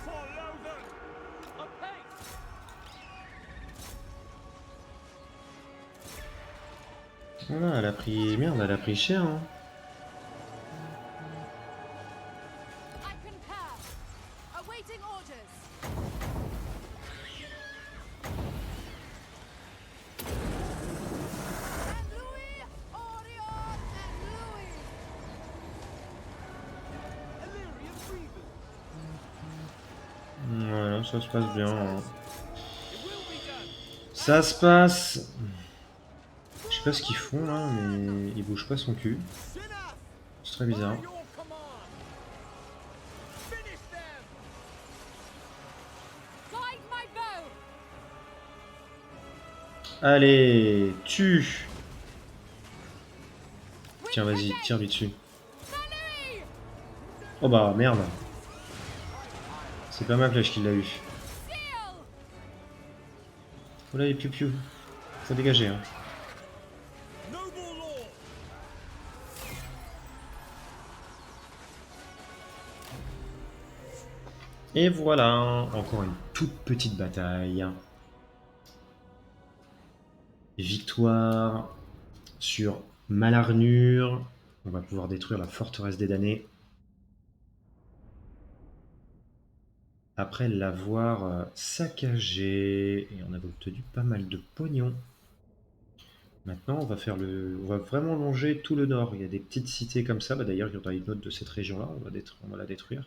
For Lothan! Apace! Voilà, elle a pris... Merde, elle a pris cher, hein. I concur! Awaiting orders! ça se passe bien. Hein. It will be done. Ça se passe. Je sais pas ce qu'ils font là, mais ils bougent pas son cul. C'est très bizarre. By your command. Finish them. Guide my bow. Allez, tue. With Tiens, vas-y, the tire lui dessus. Salut. Oh bah merde. C'est pas ma flèche qui l'a eu. Seal. Oh là les piou-piou. Faut dégager. Hein. Noble lord. Et voilà, encore une toute petite bataille. Victoire sur Malarnure. On va pouvoir détruire la forteresse des damnés. Après l'avoir saccagé, et on avait obtenu pas mal de pognon. Maintenant, on va vraiment longer tout le nord. Il y a des petites cités comme ça. Bah, d'ailleurs, il y en a une autre de cette région-là. On va la détruire.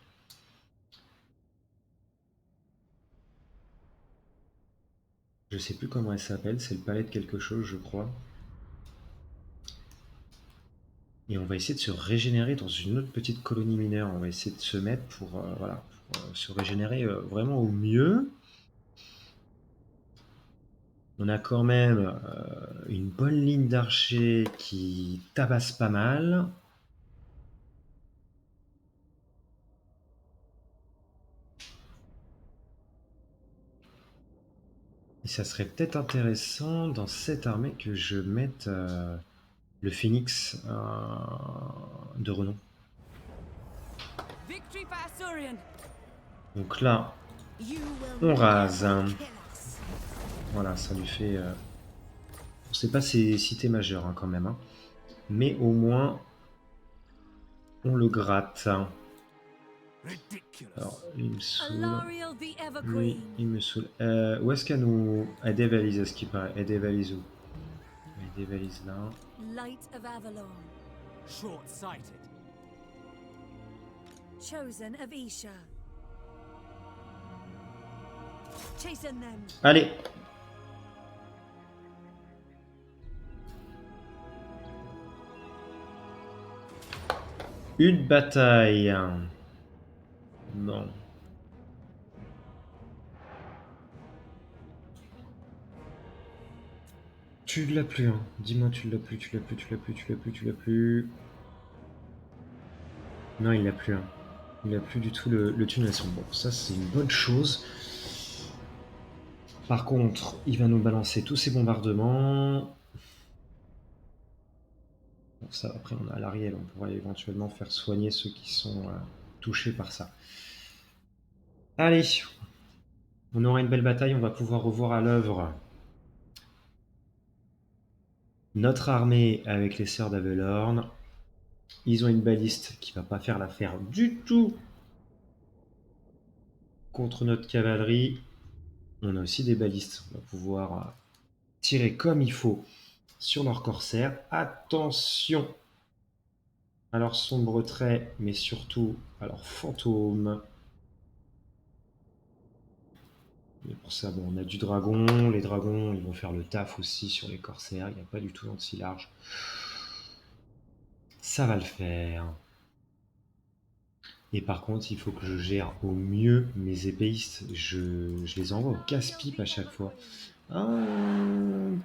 Je sais plus comment elle s'appelle. C'est le palais de quelque chose, je crois. Et on va essayer de se régénérer dans une autre petite colonie mineure. On va essayer de se mettre pour, voilà, pour se régénérer vraiment au mieux. On a quand même une bonne ligne d'archers qui tabasse pas mal. Et ça serait peut-être intéressant dans cette armée que je mette le phénix de renom. Victory for Asurion. Donc là, You on will rase. never kill us. Voilà, ça lui fait... c'est pas ses cités majeures quand même. Hein. Mais au moins, on le gratte. Ridiculous. Alors, il me saoule. Alariel the Lui, Evergreen. il me saoule. Où est-ce qu'elle nous... Elle dévalise, à ce qui paraît. Elle dévalise où? Elle dévalise là. Light of Avalon. Short-sighted. Chosen of Isha. Chasten them. Allez! Une bataille. Non. Tu l'as plus, hein. Dis-moi, tu l'as plus, tu l'as plus, tu l'as plus, tu l'as plus, tu l'as plus. Non, il l'a plus. Hein. Il n'a plus du tout le tunnel son. Bon, ça c'est une bonne chose. Par contre, il va nous balancer tous ses bombardements. Bon, ça, après, on a l'Ariel. On pourra éventuellement faire soigner ceux qui sont touchés par ça. Allez, on aura une belle bataille. On va pouvoir revoir à l'œuvre notre armée avec les sœurs d'Avelorn. Ils ont une baliste qui va pas faire l'affaire du tout contre notre cavalerie. On a aussi des balistes. On va pouvoir tirer comme il faut sur leurs corsaires. Attention à leurs sombres traits, mais surtout à leurs fantômes. Mais pour ça, bon, on a du dragon. Les dragons, ils vont faire le taf aussi sur les corsaires. Il n'y a pas du tout d'anti-large. Ça va le faire. Et par contre, il faut que je gère au mieux mes épéistes. Je les envoie au casse-pipe à chaque fois. Ah,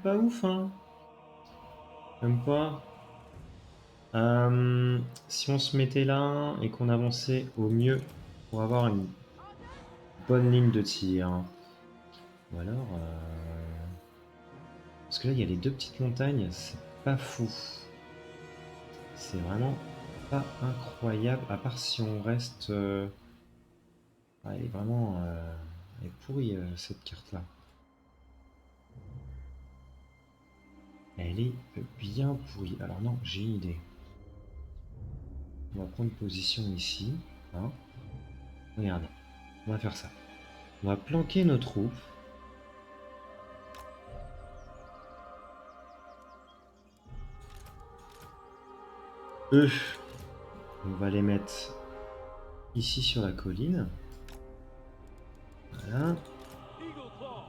pas ouf, hein. Même pas. Si on se mettait là et qu'on avançait au mieux pour avoir une bonne ligne de tir. Ou alors... Parce que là, il y a les deux petites montagnes, c'est pas fou. C'est vraiment pas incroyable, à part si on reste... Ah, elle est vraiment... Elle est pourrie, cette carte-là. Elle est bien pourrie. Alors non, j'ai une idée. On va prendre position ici. Hein. Regardez, on va faire ça. On va planquer nos troupes. Eux, on va les mettre ici sur la colline. Voilà. Eagle Claw.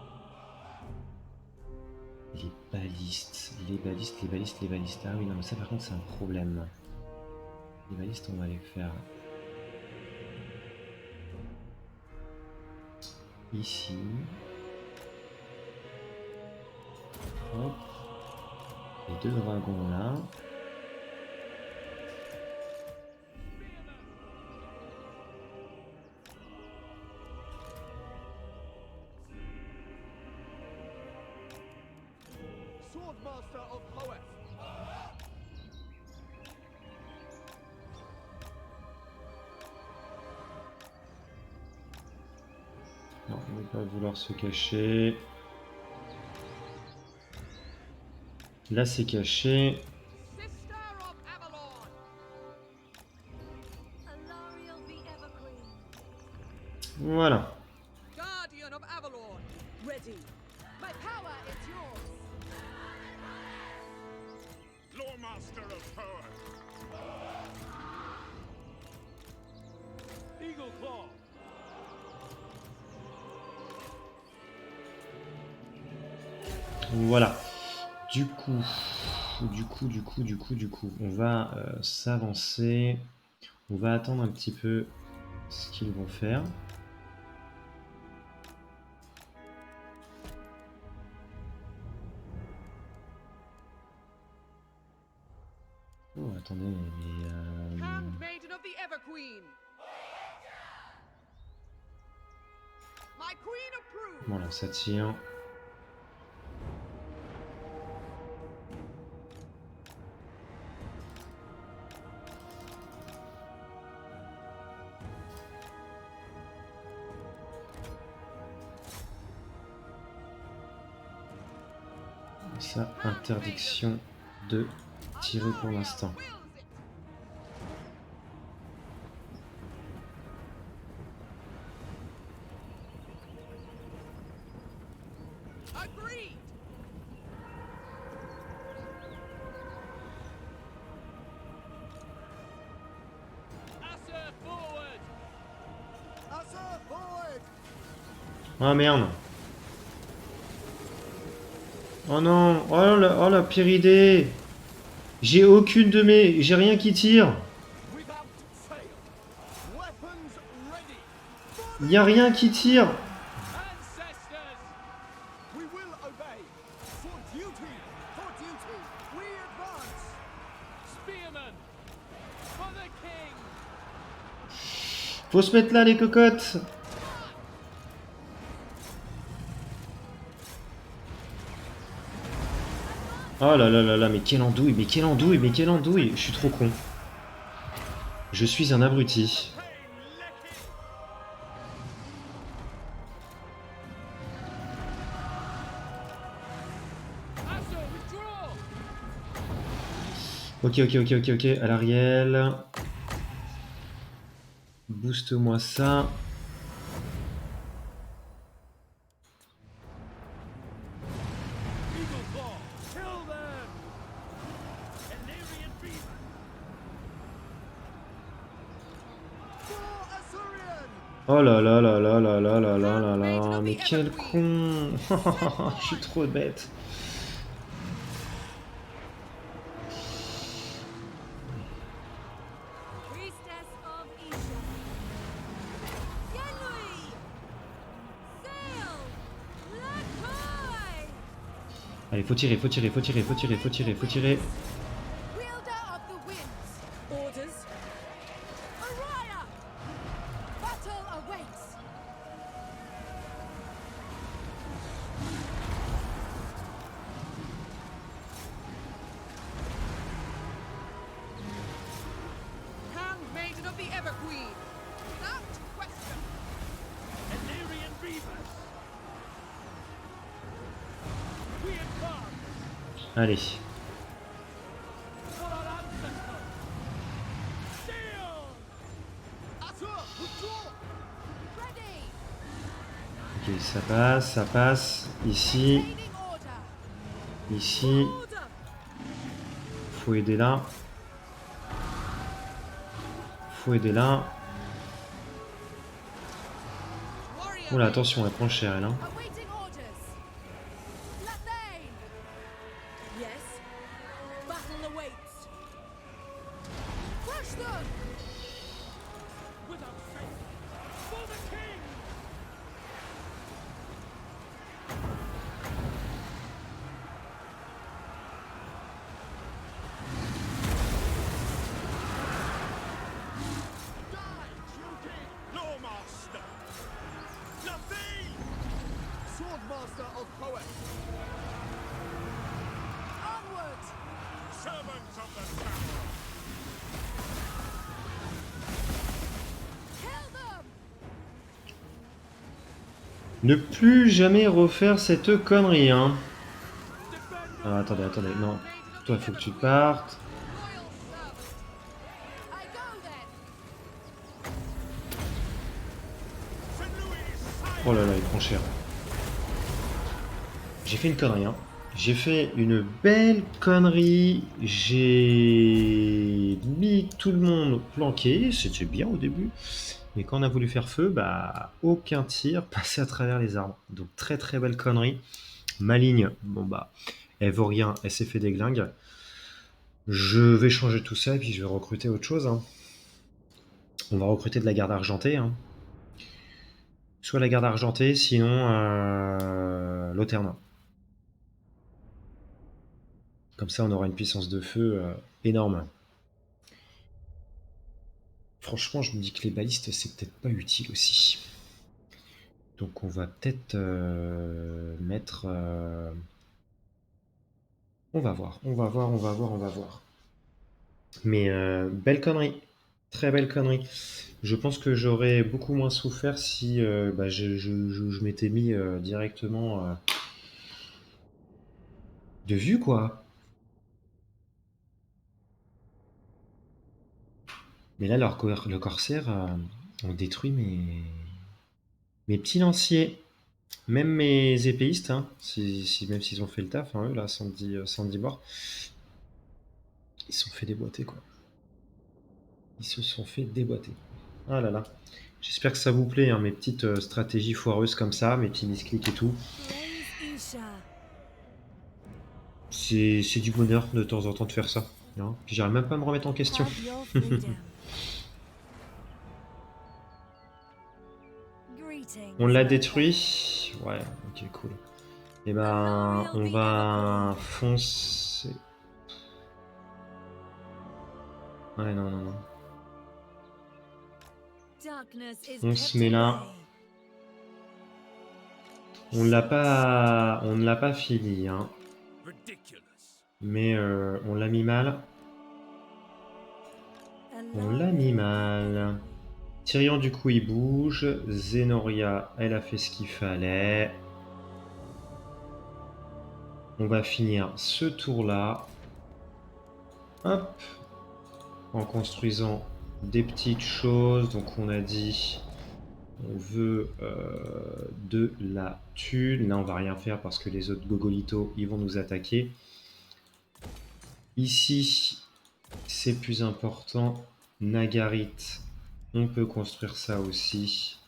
Les balistes, les balistes, les balistes, les balistes. Ah oui, non, mais ça par contre, c'est un problème. Les balistes, on va les faire ici. Hop. Les 2 dragons là. Swordmaster of Hoeth. Non, on ne va pas vouloir se cacher. Là, c'est caché. Sister of Avalon. Alariel the Evergreen. Voilà. Guardian of Avalon. Ready. My power is yours. Lawmaster of Power. Eagle Claw. Voilà. Du coup, on va s'avancer. On va attendre un petit peu ce qu'ils vont faire. Oh, attendez, mais... Handmaiden of the Everqueen. My queen approved. Voilà, ça tire. Ça, interdiction de tirer pour l'instant. Wills it. Agreed. Asser forward. Asa forward! Ah merde. Oh non, oh la pire idée. J'ai aucune de mes... J'ai rien qui tire. Without fail. Weapons ready. Il y a rien qui tire. Ancestors. We will obey! For duty! For duty! We advance! Spearmen. For the king. Faut se mettre là les cocottes. Oh là là là là, mais quelle andouille, mais quelle andouille, mais quelle andouille. Je suis trop con. Je suis un abruti. Asser withdraw. Ok, à l'Ariel. Booste-moi ça. Eagle Claw. Kill them. Illyrian Beaver. For Azurian! Oh là là là là là là là là là là. Mais quel con. Je suis trop bête. Priestess of Isha. Yenui. Sail. Lakoi. Allez, faut tirer. Wielder of the winds. Orders. Araya. Battle awaits. Handmaiden of the Everqueen. Without question. Illyrian Beavers. We advance. Allez. For our ancestors. Seal. Asur! Withdraw! Ready. Ok, ça passe. Ici, Gaining order. ici. Order. Faut aider là. Warriors Oula, attention, elle prend cher, elle. Hein. Awaiting orders. Lathane. Yes. Battle awaits. Crush them. Without faith. For the king! Die, true king! Lawmaster! Nothing! Swordmaster of Poet! Onward. Servants of the tower! Kill them. Ne plus jamais refaire cette connerie, hein. Ah, attendez, non. Toi, il faut que tu partes. Royal servant. I go then. St. Louis, Oh là là, il prend cher. J'ai fait une connerie, hein. J'ai fait une belle connerie. J'ai mis tout le monde planqué. C'était bien au début. Mais quand on a voulu faire feu, bah, aucun tir passé à travers les arbres. Donc très très belle connerie. Ma ligne, bon bah, elle vaut rien, elle s'est fait déglingue. Je vais changer tout ça et puis je vais recruter autre chose. Hein. On va recruter de la garde argentée. Hein. Soit la garde argentée, sinon l'Auternin. Comme ça, on aura une puissance de feu énorme. Franchement, je me dis que les balistes, c'est peut-être pas utile aussi. Donc on va peut-être mettre... On va voir. Mais belle connerie. Très belle connerie. Je pense que j'aurais beaucoup moins souffert si bah, je m'étais mis directement de vue, quoi. Mais là, le corsaire ont détruit mes petits lanciers. Même mes épéistes, hein, même s'ils ont fait le taf, hein, eux, là, 110 morts, ils se sont fait déboîter, quoi. Ils se sont fait déboîter. Ah là là. J'espère que ça vous plaît, hein, mes petites stratégies foireuses comme ça, mes petits misclics et tout. Praise Isha. C'est du bonheur de temps en temps de faire ça. Hein. Puis j'arrive même pas à me remettre en question. Have your freedom. Greetings. On l'a détruit. Ouais, ok, cool. Et ben, on va foncer. Ouais, non. Darkness is On kept se met là. away. On ne l'a pas fini, hein. ridiculous! Mais on l'a mis mal. On l'a mis mal. Tyrion, du coup, il bouge. Zenoria, elle a fait ce qu'il fallait. On va finir ce tour-là. Hop. En construisant des petites choses. Donc, on a dit... On veut de la thune. Là, on va rien faire parce que les autres gogolitos, ils vont nous attaquer. Ici, c'est plus important. Nagarit, on peut construire ça aussi.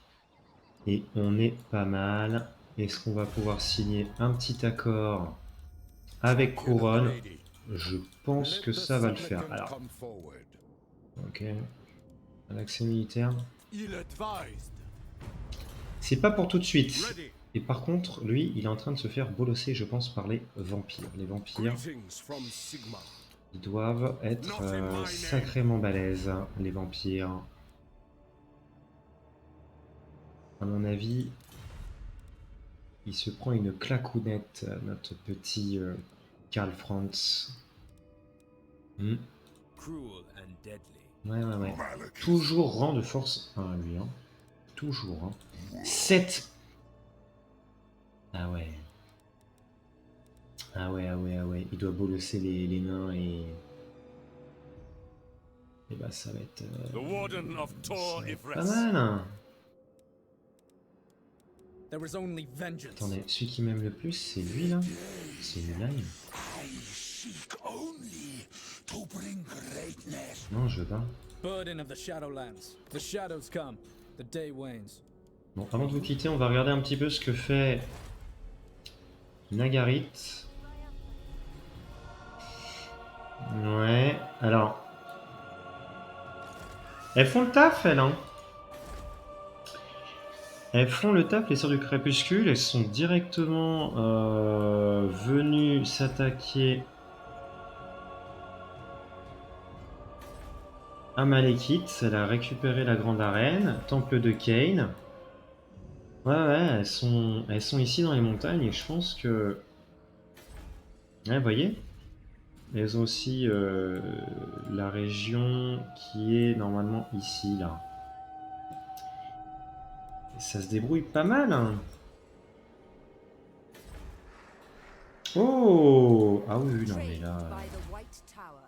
Et on est pas mal. Est-ce qu'on va pouvoir signer un petit accord avec Couronne? Je pense que ça va le faire. Alors, ok. L'accès militaire. Il advised. C'est pas pour tout de suite. Ready! Et par contre, lui, il est en train de se faire bolosser, je pense, par les vampires. Les vampires, Greetings from Sigma. ils doivent être sacrément balèzes, hein, les vampires. À mon avis, il se prend une claquounette, notre petit Karl Franz. Hmm. Cruel and deadly. Ouais. Toujours rang de force 1, lui. Hein. Toujours. Hein. 7. Ah ouais. Il doit bolosser les nains et bah ça va être... The Warden of Tor pas Ivres. mal, hein. There is only vengeance. Attendez, celui qui m'aime le plus, c'est lui là. C'est Mulan. Non, je veux pas. Burden of the Shadowlands. The shadows come. The day wanes. Bon, avant de vous quitter, on va regarder un petit peu ce que fait Nagarit. Ouais, alors... Elles font le taf, elles, hein. Elles font le taf, les sœurs du crépuscule. Elles sont directement venues s'attaquer à Malekith. Elle a récupéré la grande arène, temple de Cain. Ouais, elles sont ici dans les montagnes et je pense que... Ouais, vous voyez, elles ont aussi la région qui est normalement ici, là. Et ça se débrouille pas mal, hein. Oh! Ah oui, non, mais Trained là... by the White Tower.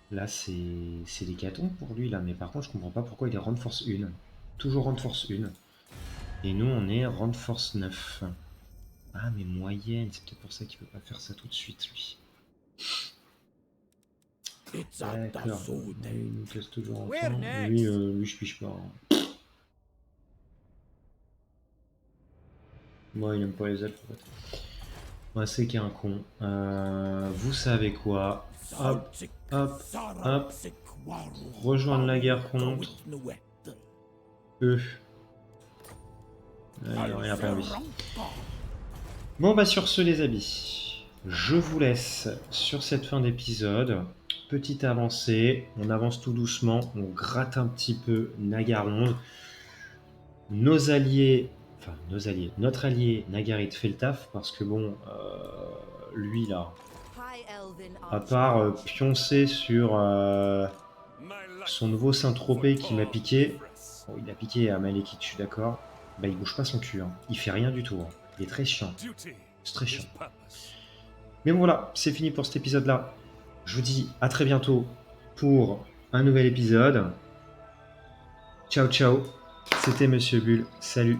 Là, c'est l'hécatombe pour lui, là. Mais par contre, je comprends pas pourquoi il est Round Force 1. Toujours Round Force 1. Et nous, on est Round Force 9. Ah, mais moyenne. C'est peut-être pour ça qu'il peut pas faire ça tout de suite, lui. D'accord. Il nous casse toujours en Where temps. next? Lui, je piche pas. Hein. Moi, il aime pas les elfes, en fait. Ouais, c'est qu'un con. Vous savez quoi? Hop, hop, hop. Rejoindre la guerre contre eux. Il n'y a pas envie. Bon, bah sur ce, les amis, je vous laisse sur cette fin d'épisode. Petite avancée, on avance tout doucement, on gratte un petit peu Nagaronde. Notre allié Nagarit fait le taf parce que bon, lui là, High Elven à archer. part pioncer sur My life son nouveau Saint-Tropez for qui m'a Thor piqué, Press. bon, il a piqué à Malekith, je suis d'accord, bah il bouge pas son cul, hein. Il fait rien du tout, hein. Il est très chiant, Duty c'est très is chiant. purpose. Mais bon voilà, c'est fini pour cet épisode-là. Je vous dis à très bientôt pour un nouvel épisode. Ciao ciao, c'était Monsieur Bull, salut.